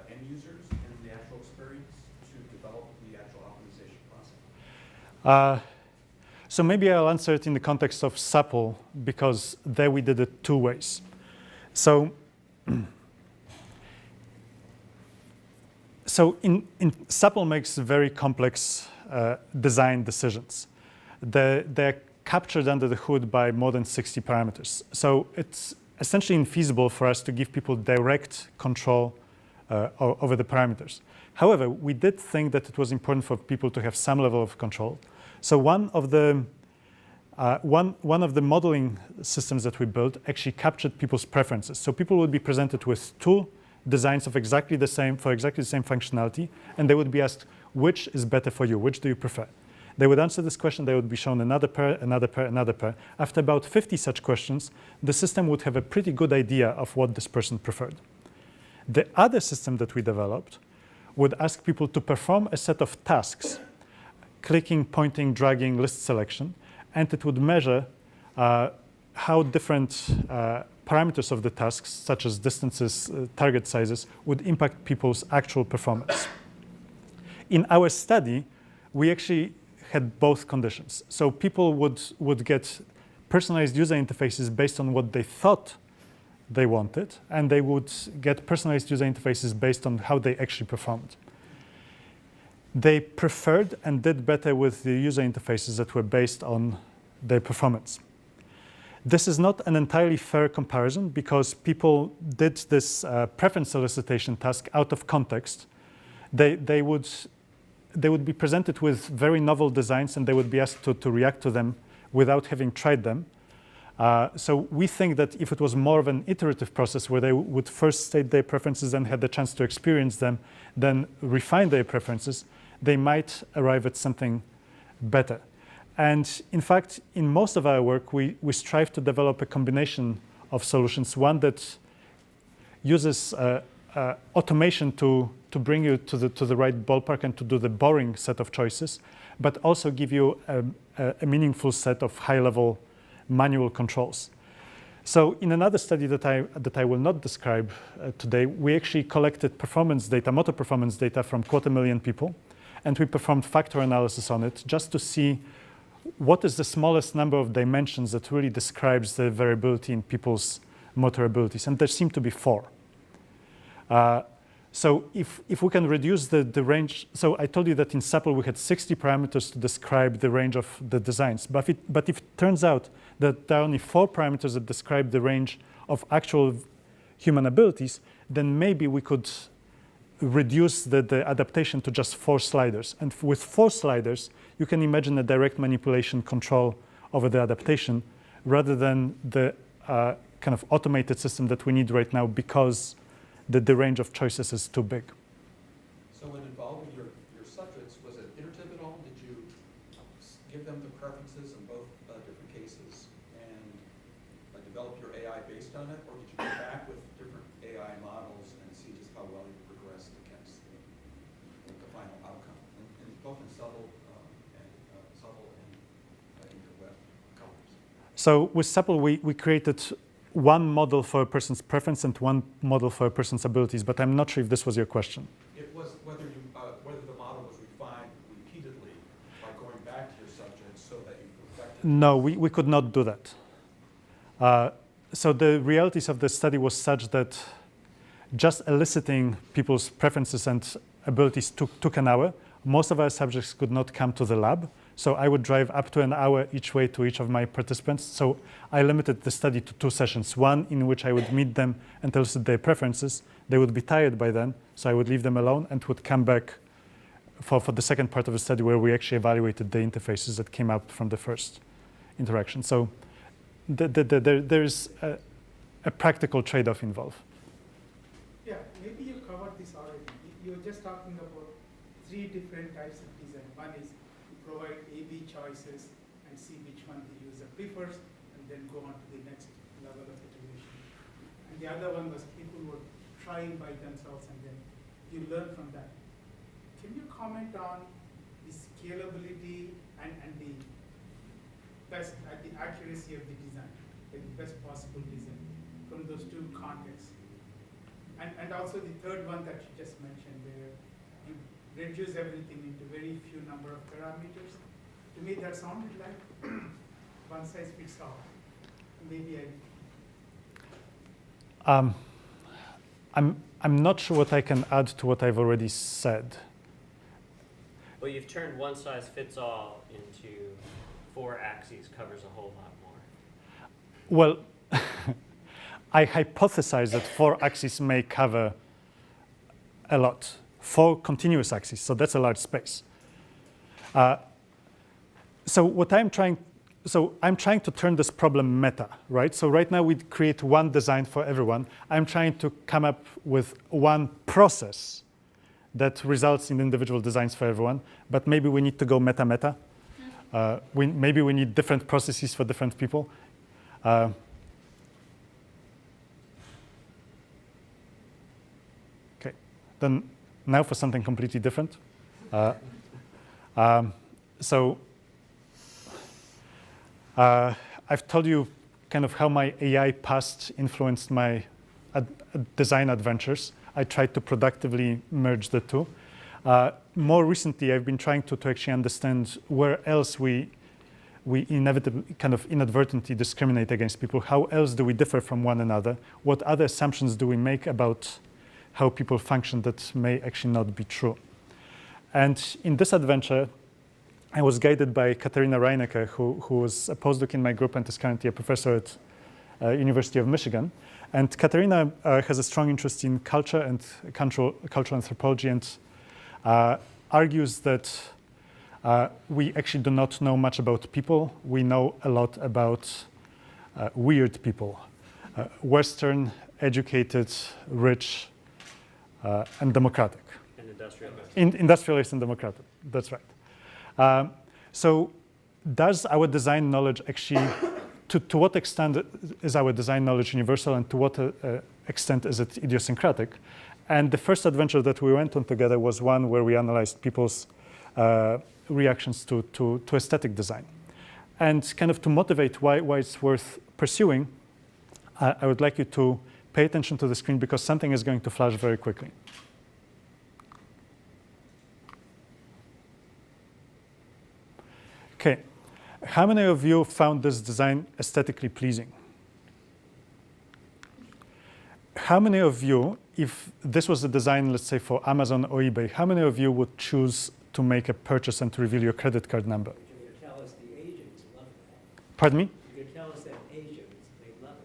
end users in the actual experience to to develop the actual optimization process? So maybe I'll answer it in the context of SAPL, because there we did it two ways. So, in SAPL makes very complex design decisions. They're captured under the hood by more than 60 parameters. So it's essentially infeasible for us to give people direct control over the parameters. However, we did think that it was important for people to have some level of control. So one of the modeling systems that we built actually captured people's preferences. So people would be presented with two designs of exactly the same functionality, and they would be asked, which is better for you? Which do you prefer? They would answer this question. They would be shown another pair, another pair, another pair. After about 50 such questions, the system would have a pretty good idea of what this person preferred. The other system that we developed would ask people to perform a set of tasks, clicking, pointing, dragging, list selection, and it would measure how different parameters of the tasks, such as distances, target sizes, would impact people's actual performance. In our study, we actually had both conditions. So people would get personalized user interfaces based on what they thought they wanted, and they would get personalized user interfaces based on how they actually performed. They preferred and did better with the user interfaces that were based on their performance. This is not an entirely fair comparison, because people did this preference solicitation task out of context. They would be presented with very novel designs, and they would be asked to react to them without having tried them. So we think that if it was more of an iterative process where they would first state their preferences and had the chance to experience them, then refine their preferences, they might arrive at something better. And in fact, in most of our work, we strive to develop a combination of solutions, one that uses automation to bring you to the right ballpark and to do the boring set of choices, but also give you a meaningful set of high-level manual controls. So in another study that I will not describe today, we actually collected performance data, motor performance data from 250,000 people, and we performed factor analysis on it just to see what is the smallest number of dimensions that really describes the variability in people's motor abilities, and there seem to be 4. So if we can reduce the range, so I told you that in SAPL we had 60 parameters to describe the range of the designs, but if it turns out that there are only 4 parameters that describe the range of actual human abilities, then maybe we could reduce the adaptation to just 4 sliders. And with 4 sliders, you can imagine a direct manipulation control over the adaptation rather than the kind of automated system that we need right now, because the range of choices is too big. So when involving your subjects, was it iterative at all? Did you give them the preferences in both different cases and develop your AI based on it? Or did you go back with different AI models and see just how well you progressed against the final outcome? And both in subtle and interweb colors. So with SAPL, we created one model for a person's preference and one model for a person's abilities, but I'm not sure if this was your question. It was whether the model was refined repeatedly by going back to your subjects so that you perfected. No, we could not do that. So the realities of the study was such that just eliciting people's preferences and abilities took an hour. Most of our subjects could not come to the lab, so I would drive up to an hour each way to each of my participants. So I limited the study to 2 sessions, one in which I would meet them and elicit their preferences. They would be tired by then, so I would leave them alone and would come back for the second part of the study where we actually evaluated the interfaces that came out from the first interaction. So there's a practical trade-off involved. Yeah, maybe you covered this already. You were just talking about 3 different types of design. One is to provide A/B choices and see which one the user prefers, and then go on to the next level of iteration. And the other one was people were trying by themselves, and then you learn from that. Can you comment on the scalability and the best, the accuracy of the design, the best possible design from those 2 contexts? And also the third one that you just mentioned, where you reduce everything into very few number of parameters. To me, that sounded like one size fits all. Maybe I'm not sure what I can add to what I've already said. Well, you've turned one size fits all into 4 axes covers a whole lot more. Well, I hypothesize that 4 axes may cover a lot. 4 continuous axes, so that's a large space. So I'm trying to turn this problem meta, right? So right now we create one design for everyone. I'm trying to come up with one process that results in individual designs for everyone, but maybe we need to go meta-meta. Maybe we need different processes for different people. Okay, then now for something completely different. I've told you kind of how my AI past influenced my design adventures. I tried to productively merge the two. More recently, I've been trying to actually understand where else we inevitably, kind of inadvertently discriminate against people. How else do we differ from one another? What other assumptions do we make about how people function that may actually not be true? And in this adventure, I was guided by Katarina Reinecke, who was a postdoc in my group and is currently a professor at University of Michigan. And Katarina has a strong interest in culture and cultural anthropology, and argues that we actually do not know much about people. We know a lot about weird people, Western, educated, rich, and democratic. And industrialist. Industrialist and democratic, that's right. So does our design knowledge actually, to what extent is our design knowledge universal, and to what extent is it idiosyncratic? And the first adventure that we went on together was one where we analyzed people's reactions to aesthetic design. And kind of to motivate why it's worth pursuing, I would like you to pay attention to the screen, because something is going to flash very quickly. Okay, how many of you found this design aesthetically pleasing? How many of you, if this was a design, let's say for Amazon or eBay, how many of you would choose to make a purchase and to reveal your credit card number? You're going to tell us the Asians love that. Pardon me? You're going to tell us that Asians, they love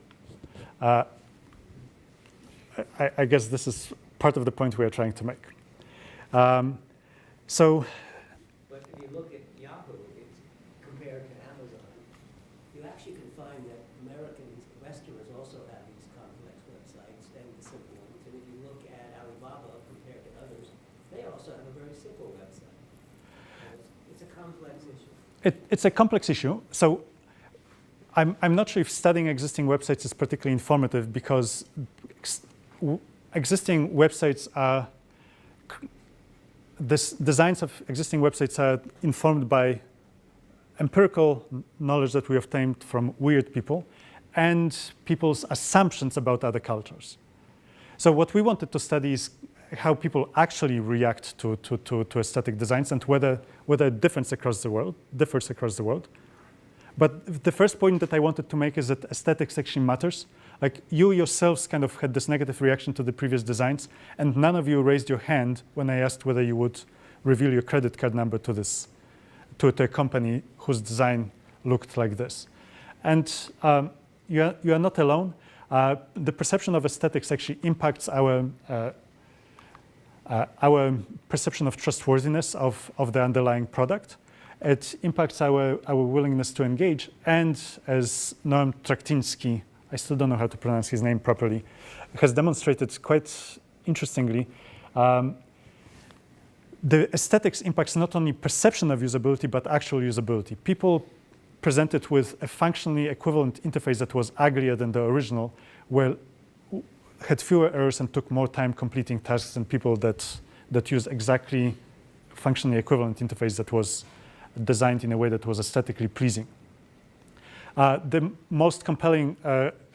it. I guess this is part of the point we are trying to make. But if you look at Yahoo, it's compared to Amazon, you actually can find that Americans, Westerners also have these complex websites and the simple ones. And if you look at Alibaba compared to others, they also have a very simple website. And it's a complex issue. It's a complex issue. So I'm not sure if studying existing websites is particularly informative, because existing websites are, designs of existing websites are informed by empirical knowledge that we obtained from weird people and people's assumptions about other cultures. So what we wanted to study is how people actually react to aesthetic designs, and whether it differs across the world. But the first point that I wanted to make is that aesthetics actually matters. Like, you yourselves kind of had this negative reaction to the previous designs, and none of you raised your hand when I asked whether you would reveal your credit card number to a company whose design looked like this. And you are not alone. The perception of aesthetics actually impacts our perception of trustworthiness of the underlying product. It impacts our willingness to engage. And as Noam Traktinsky, I still don't know how to pronounce his name properly, has demonstrated quite interestingly, the aesthetics impacts not only perception of usability, but actual usability. People presented with a functionally equivalent interface that was uglier than the original had fewer errors and took more time completing tasks than people that used exactly functionally equivalent interface that was designed in a way that was aesthetically pleasing. The most compelling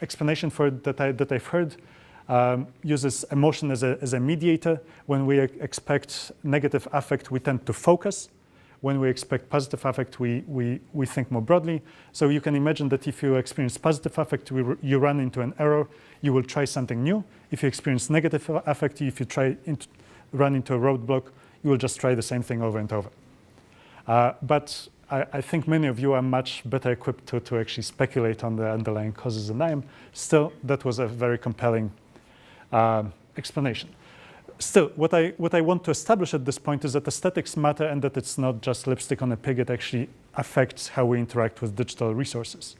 explanation for it that I've heard uses emotion as a mediator. When we expect negative affect, we tend to focus. When we expect positive affect, we think more broadly. So you can imagine that if you experience positive affect, you run into an error, you will try something new. If you experience negative affect, if you run into a roadblock, you will just try the same thing over and over. But I think many of you are much better equipped to actually speculate on the underlying causes than I am. Still, that was a very compelling explanation. Still, what I want to establish at this point is that aesthetics matter and that it's not just lipstick on a pig, it actually affects how we interact with digital resources.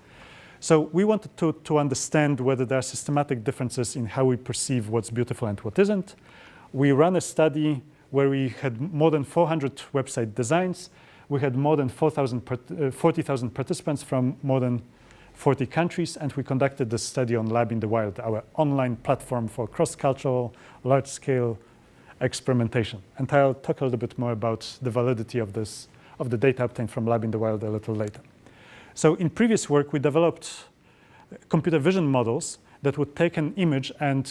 So we wanted to understand whether there are systematic differences in how we perceive what's beautiful and what isn't. We ran a study where we had more than 400 website designs. We had more than 40,000 participants from more than 40 countries, and we conducted this study on Lab in the Wild, our online platform for cross-cultural, large-scale experimentation. And I'll talk a little bit more about the validity of the data obtained from Lab in the Wild a little later. So in previous work, we developed computer vision models that would take an image and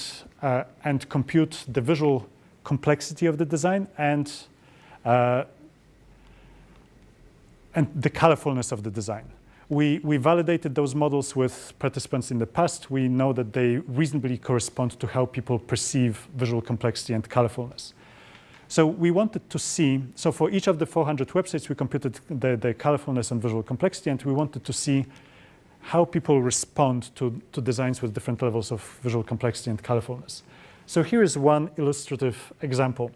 compute the visual complexity of the design and the colorfulness of the design. We validated those models with participants in the past. We know that they reasonably correspond to how people perceive visual complexity and colorfulness. So we wanted to see, so for each of the 400 websites, we computed the colorfulness and visual complexity, and we wanted to see how people respond to designs with different levels of visual complexity and colorfulness. So here is one illustrative example.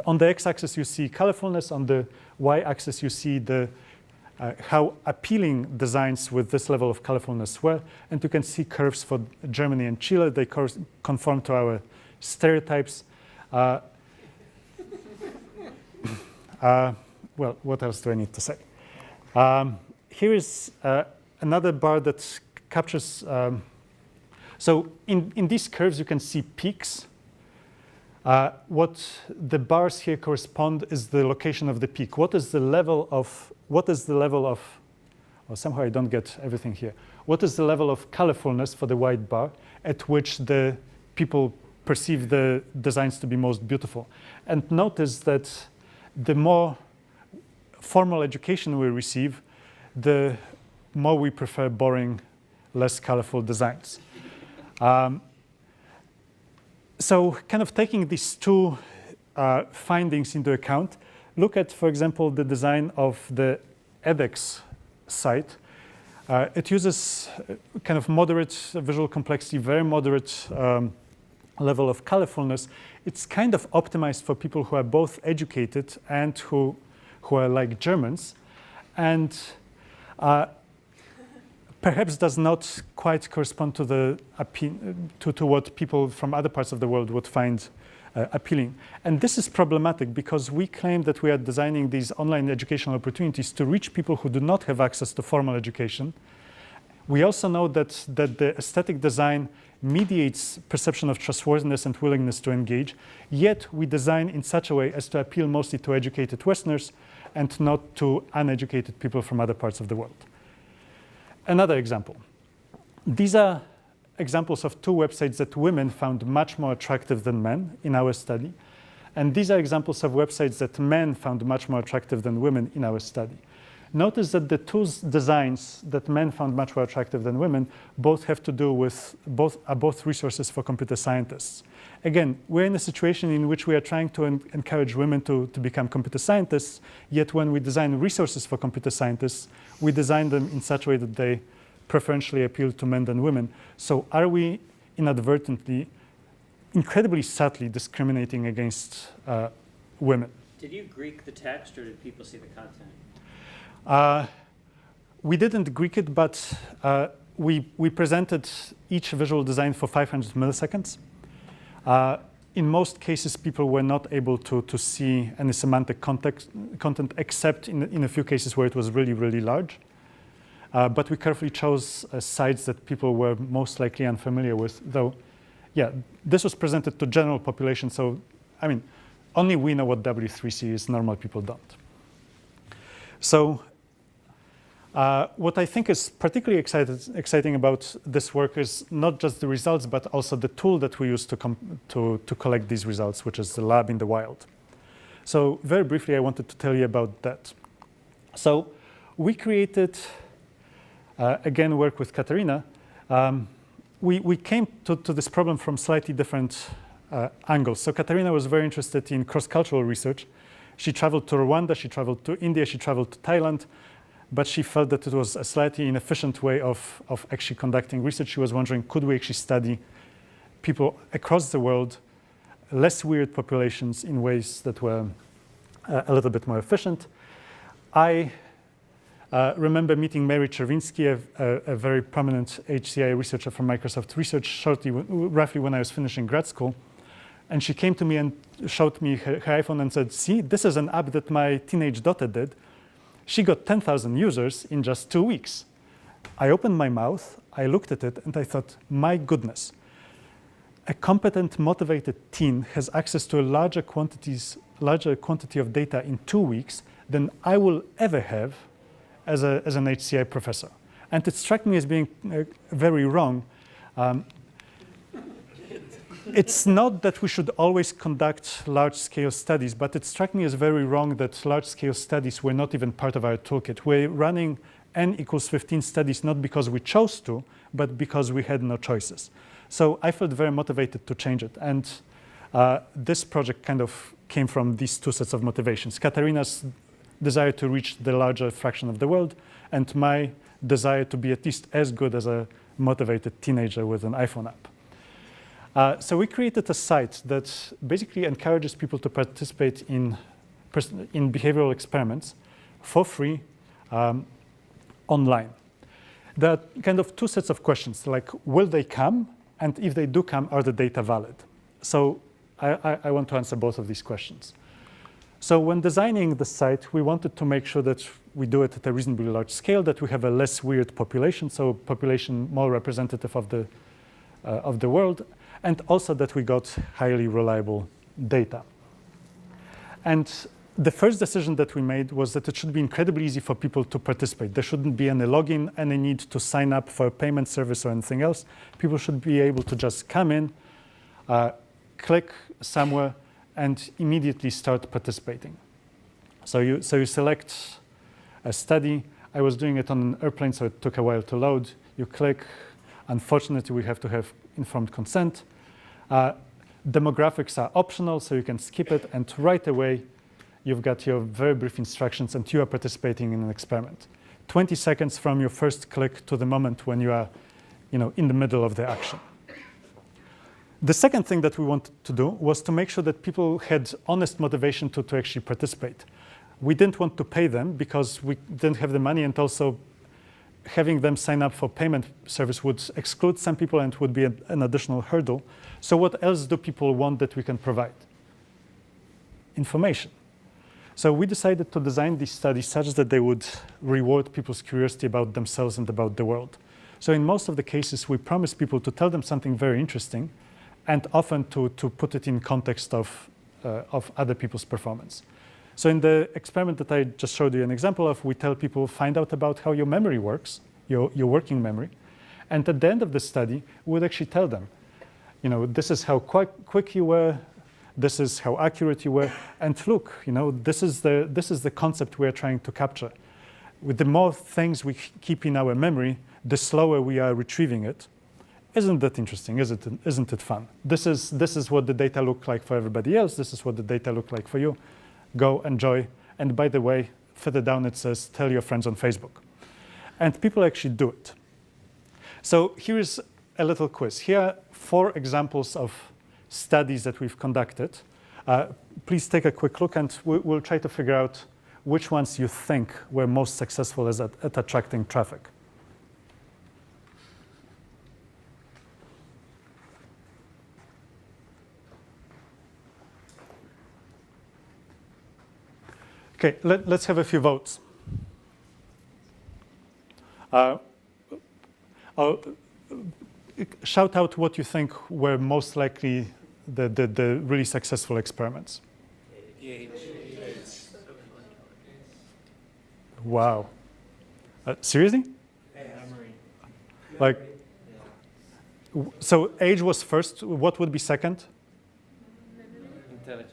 On the x-axis, you see colorfulness. On the y-axis, you see how appealing designs with this level of colorfulness were. And you can see curves for Germany and Chile. They conform to our stereotypes. Well, what else do I need to say? Here is another bar that captures. So in these curves, you can see peaks. What the bars here correspond is the location of the peak. What is the level of, well, somehow I don't get everything here. What is the level of colorfulness for the white bar at which the people perceive the designs to be most beautiful? And notice that the more formal education we receive, the more we prefer boring, less colorful designs. So kind of taking these two findings into account, look at, for example, the design of the edX site. It uses kind of moderate visual complexity, very moderate level of colorfulness. It's kind of optimized for people who are both educated and who are like Germans, and perhaps does not quite correspond to to what people from other parts of the world would find appealing. And this is problematic because we claim that we are designing these online educational opportunities to reach people who do not have access to formal education. We also know that the aesthetic design mediates perception of trustworthiness and willingness to engage, yet we design in such a way as to appeal mostly to educated Westerners and not to uneducated people from other parts of the world. Another example. These are examples of two websites that women found much more attractive than men in our study. And these are examples of websites that men found much more attractive than women in our study. Notice that the two designs that men found much more attractive than women both have to do with both resources for computer scientists. Again, we're in a situation in which we are trying to encourage women to become computer scientists, yet when we design resources for computer scientists, we design them in such a way that they preferentially appeal to men than women. So are we inadvertently, incredibly subtly discriminating against women? Did you Greek the text or did people see the content? We didn't Greek it, but we presented each visual design for 500 milliseconds. In most cases, people were not able to see any semantic content except in a few cases where it was really, really large. But we carefully chose sites that people were most likely unfamiliar with, though, yeah, this was presented to general population. So, I mean, only we know what W3C is, normal people don't. So What I think is particularly exciting about this work is not just the results, but also the tool that we use to collect these results, which is the lab in the wild. So very briefly, I wanted to tell you about that. So we created, again, work with Katarina. We came to this problem from slightly different angles. So Katarina was very interested in cross-cultural research. She traveled to Rwanda, she traveled to India, she traveled to Thailand, but she felt that it was a slightly inefficient way of actually conducting research. She was wondering, could we actually study people across the world, less weird populations in ways that were a little bit more efficient? I remember meeting Mary Czerwiński, a very prominent HCI researcher from Microsoft Research, roughly when I was finishing grad school. And she came to me and showed me her iPhone and said, see, this is an app that my teenage daughter did. She got 10,000 users in just 2 weeks. I opened my mouth, I looked at it, and I thought, my goodness, a competent, motivated teen has access to a larger quantity of data in 2 weeks than I will ever have as an HCI professor. And it struck me as being very wrong. It's not that we should always conduct large-scale studies, but it struck me as very wrong that large-scale studies were not even part of our toolkit. We're running n equals 15 studies not because we chose to, but because we had no choices. So I felt very motivated to change it. And this project kind of came from these two sets of motivations. Katarina's desire to reach the larger fraction of the world, and my desire to be at least as good as a motivated teenager with an iPhone app. So we created a site that basically encourages people to participate in behavioral experiments for free online. There are kind of two sets of questions, like will they come? And if they do come, are the data valid? So I want to answer both of these questions. So when designing the site, we wanted to make sure that we do it at a reasonably large scale, that we have a less weird population, so a population more representative of the world, and also that we got highly reliable data. And the first decision that we made was that it should be incredibly easy for people to participate. There shouldn't be any login, any need to sign up for a payment service or anything else. People should be able to just come in, click somewhere, and immediately start participating. So you select a study. I was doing it on an airplane, so it took a while to load. You click. Unfortunately, we have to have informed consent. Demographics are optional, so you can skip it, and right away, you've got your very brief instructions, and you are participating in an experiment. 20 seconds from your first click to the moment when you are in the middle of the action. The second thing that we wanted to do was to make sure that people had honest motivation to actually participate. We didn't want to pay them because we didn't have the money, and also having them sign up for payment service would exclude some people and would be an additional hurdle. So what else do people want that we can provide? Information. So we decided to design these studies such that they would reward people's curiosity about themselves and about the world. So in most of the cases, we promise people to tell them something very interesting, and often to put it in context of other people's performance. So in the experiment that I just showed you an example of, we tell people, find out about how your memory works, your working memory. And at the end of the study, we would actually tell them, this is how quick you were, this is how accurate you were, and look, this is the concept we are trying to capture. With the more things we keep in our memory, the slower we are retrieving it. Isn't that interesting? Isn't it fun? This is what the data look like for everybody else. This is what the data look like for you. Go enjoy. And by the way, further down it says, tell your friends on Facebook. And people actually do it. So here is a little quiz. Here are 4 examples of studies that we've conducted. Please take a quick look, and we'll try to figure out which ones you think were most successful at attracting traffic. Okay, let's have a few votes. Shout out what you think were most likely the really successful experiments. Wow. Seriously? Memory. Like, so age was first. What would be second? Intelligence.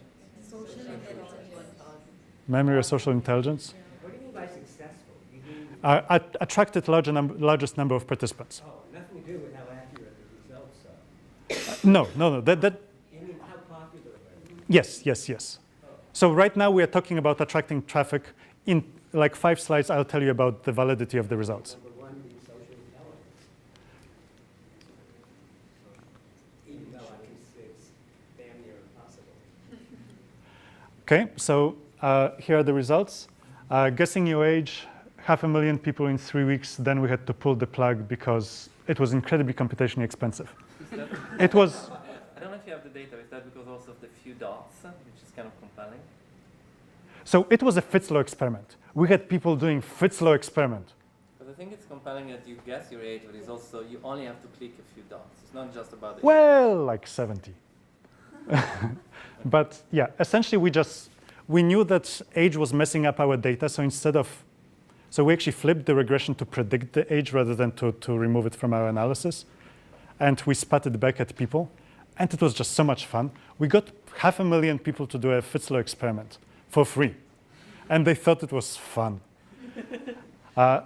Memory or social intelligence? What do you mean by successful? You mean, Attracted largest number of participants. oh, nothing to do with how accurate the results are. No. That You mean how popular were they? yes. So right now we are talking about attracting traffic. In like 5 slides, I'll tell you about the validity of the results. Number one being social intelligence. Even though I can say it's damn near impossible. Okay, so here are the results. Guessing your age, 500,000 people in 3 weeks. Then we had to pull the plug because it was incredibly computationally expensive. It was. I don't know if you have the data. Is that because also of the few dots, which is kind of compelling? So it was a Fitzlow experiment. We had people doing Fitzlow experiment. But I think it's compelling that you guess your age, but it's also you only have to click a few dots. It's not just about the Well, like 70. But yeah, essentially we knew that age was messing up our data. So we actually flipped the regression to predict the age rather than to remove it from our analysis. And we spat it back at people. And it was just so much fun. We got 500,000 people to do a Fitzlow experiment for free. And they thought it was fun.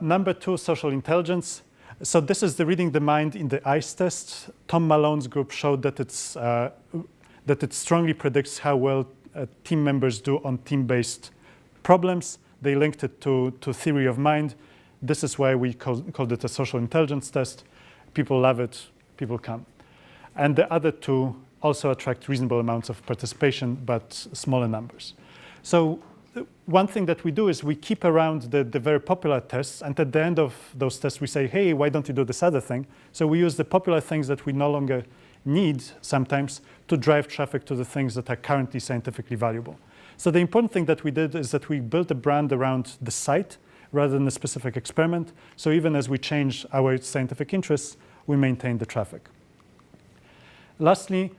Number 2, social intelligence. So this is the reading the mind in the ICE test. Tom Malone's group showed that it strongly predicts how well team members do on team-based problems. They linked it to theory of mind. This is why we called it a social intelligence test. People love it. People come. And the other 2 also attract reasonable amounts of participation, but smaller numbers. So one thing that we do is we keep around the very popular tests, and at the end of those tests we say, hey, why don't you do this other thing? So we use the popular things that we no longer need sometimes to drive traffic to the things that are currently scientifically valuable. So the important thing that we did is that we built a brand around the site rather than a specific experiment. So even as we change our scientific interests, we maintain the traffic. Lastly,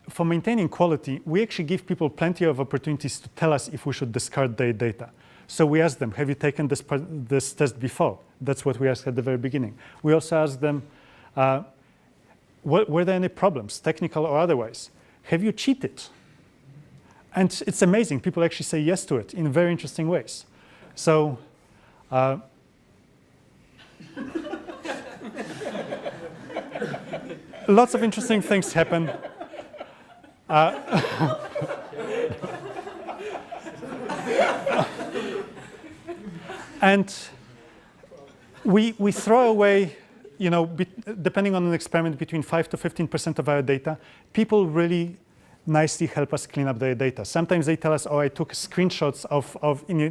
for maintaining quality, we actually give people plenty of opportunities to tell us if we should discard their data. So we ask them, have you taken this test before? That's what we asked at the very beginning. We also ask them, were there any problems, technical or otherwise? Have you cheated? And it's amazing. People actually say yes to it in very interesting ways. So lots of interesting things happen. And we throw away, depending on an experiment, between 5 to 15% of our data. People nicely help us clean up their data. Sometimes they tell us, oh, I took screenshots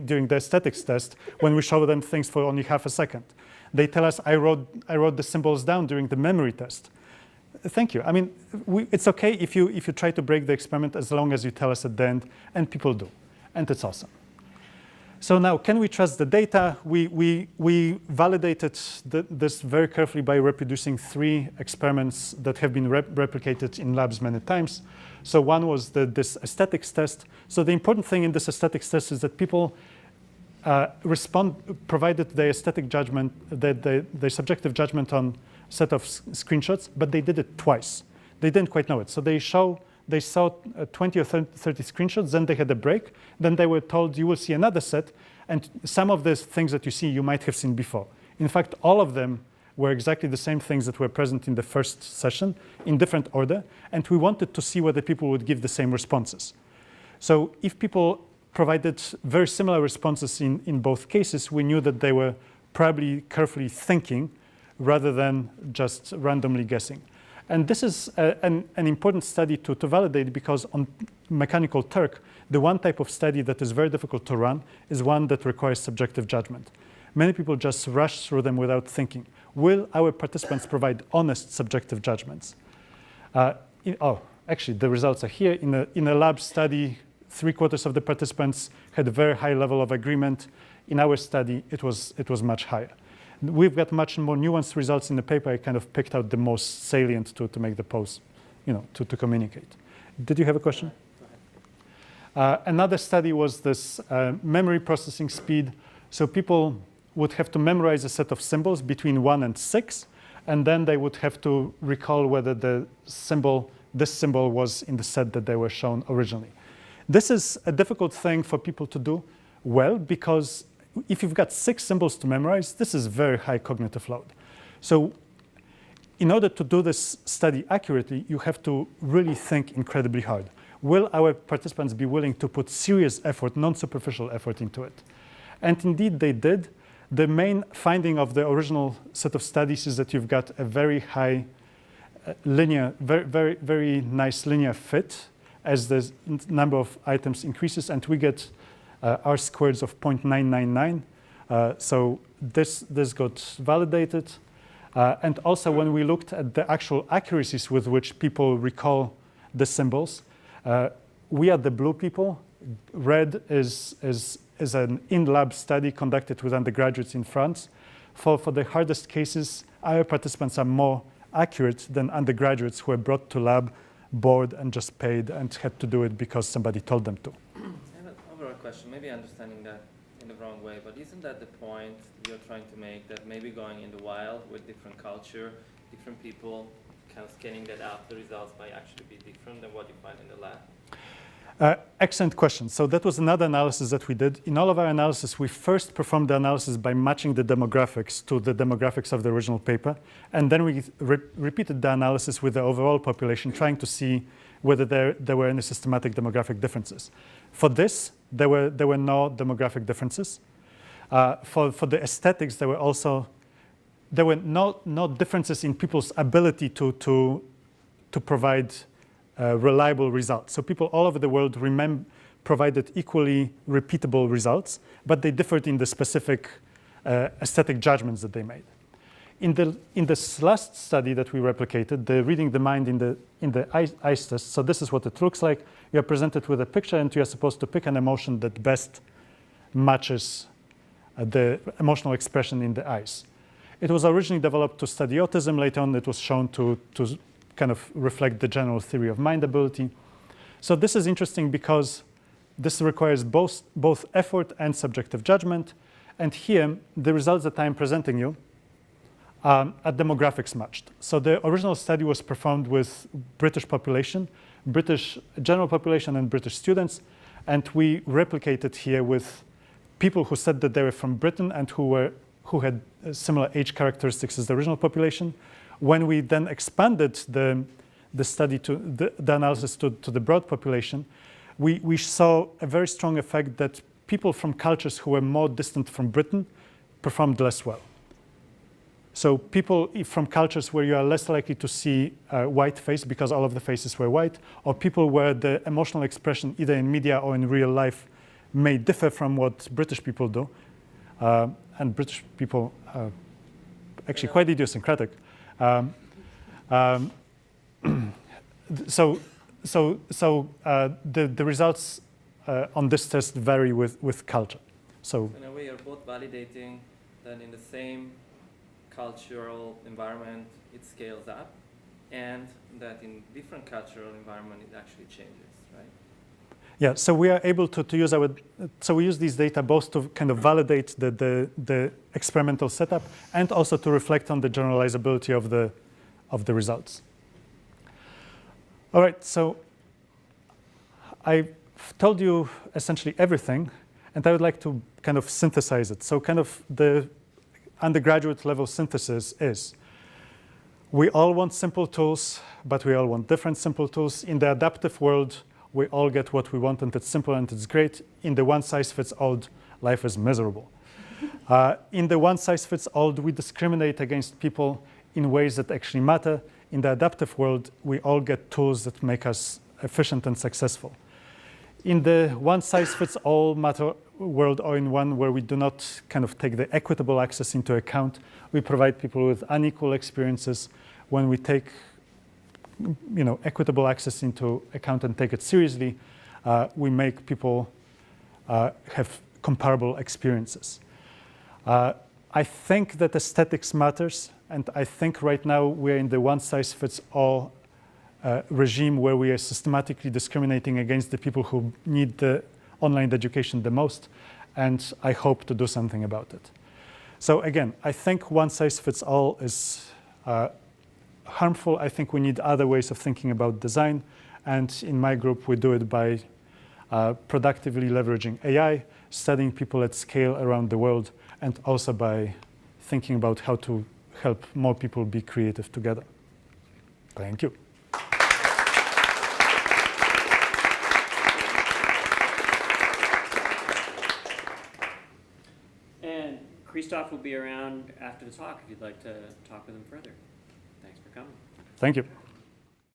during the aesthetics test when we show them things for only half a second. They tell us, I wrote the symbols down during the memory test. Thank you. I mean, it's okay if you try to break the experiment as long as you tell us at the end, and people do. And it's awesome. So now, can we trust the data? We validated this very carefully by reproducing 3 experiments that have been replicated in labs many times. So one was this aesthetics test. So the important thing in this aesthetics test is that people provided their aesthetic judgment, their subjective judgment on a set of screenshots, but they did it twice. They didn't quite know it. So they saw 20 or 30 screenshots, then they had a break. Then they were told, you will see another set, and some of the things that you see, you might have seen before. In fact, all of them were exactly the same things that were present in the first session in different order, and we wanted to see whether people would give the same responses. So if people provided very similar responses in both cases, we knew that they were probably carefully thinking rather than just randomly guessing. And this is an important study to validate, because on Mechanical Turk, the one type of study that is very difficult to run is one that requires subjective judgment. Many people just rush through them without thinking. Will our participants provide honest subjective judgments? Actually, the results are here. In a lab study, 3/4 of the participants had a very high level of agreement. In our study, it was much higher. We've got much more nuanced results in the paper. I kind of picked out the most salient to make the post, to communicate. Did you have a question? Another study was this memory processing speed. So people would have to memorize a set of symbols between 1 and 6, and then they would have to recall whether this symbol was in the set that they were shown originally. This is a difficult thing for people to do well, because if you've got 6 symbols to memorize, this is very high cognitive load. So in order to do this study accurately, you have to really think incredibly hard. Will our participants be willing to put serious effort, non-superficial effort into it? And indeed they did. The main finding of the original set of studies is that you've got a very high linear, very nice linear fit as the number of items increases, and we get R-squareds of 0.999. So this got validated. And also when we looked at the actual accuracies with which people recall the symbols, we are the blue people. Red is an in-lab study conducted with undergraduates in France. For the hardest cases, our participants are more accurate than undergraduates who were brought to lab, bored, and just paid and had to do it because somebody told them to. I have an overall question, maybe understanding that in the wrong way, but isn't that the point you're trying to make, that maybe going in the wild with different culture, different people, kind of scanning that out, the results might actually be different than what you find in the lab? Excellent question. So that was another analysis that we did. In all of our analysis, we first performed the analysis by matching the demographics to the demographics of the original paper. And then we repeated the analysis with the overall population, trying to see whether there were any systematic demographic differences. For this, there were no demographic differences. For the aesthetics, there were no differences in people's ability to provide reliable results. So people all over the world provided equally repeatable results, but they differed in the specific aesthetic judgments that they made. In this last study that we replicated, the reading the mind in the eyes test, so this is what it looks like. You're presented with a picture and you're supposed to pick an emotion that best matches the emotional expression in the eyes. It was originally developed to study autism. Later on, it was shown to kind of reflect the general theory of mind ability. So this is interesting because this requires both effort and subjective judgment. And here, the results that I'm presenting you are demographics matched. So the original study was performed with British population, British general population, and British students. And we replicated here with people who said that they were from Britain and who had similar age characteristics as the original population. When we then expanded the study to the analysis to the broad population, we saw a very strong effect that people from cultures who were more distant from Britain performed less well. So people from cultures where you are less likely to see a white face because all of the faces were white, or people where the emotional expression either in media or in real life may differ from what British people do, and British people are actually quite idiosyncratic. So the results on this test vary with culture. So in a way, you're both validating that in the same cultural environment it scales up, and that in different cultural environment it actually changes, right? Yeah, so we are able to use we use these data both to kind of validate the experimental setup and also to reflect on the generalizability of the results. All right, so I've told you essentially everything, and I would like to kind of synthesize it. So kind of the undergraduate level synthesis is, we all want simple tools, but we all want different simple tools. In the adaptive world, we all get what we want, and it's simple and it's great. In the one-size-fits-all, life is miserable. In the one-size-fits-all, we discriminate against people in ways that actually matter. In the adaptive world, we all get tools that make us efficient and successful. In the one-size-fits-all matter world, or in one where we do not kind of take the equitable access into account, we provide people with unequal experiences. When we take equitable access into account and take it seriously, we make people have comparable experiences. I think that aesthetics matters, and I think right now we're in the one-size-fits-all regime where we are systematically discriminating against the people who need the online education the most, and I hope to do something about it. So again, I think one size fits all is harmful. I think we need other ways of thinking about design. And in my group, we do it by productively leveraging AI, studying people at scale around the world, and also by thinking about how to help more people be creative together. Thank you. And Krzysztof will be around after the talk if you'd like to talk with him further. Thanks for coming. Thank you.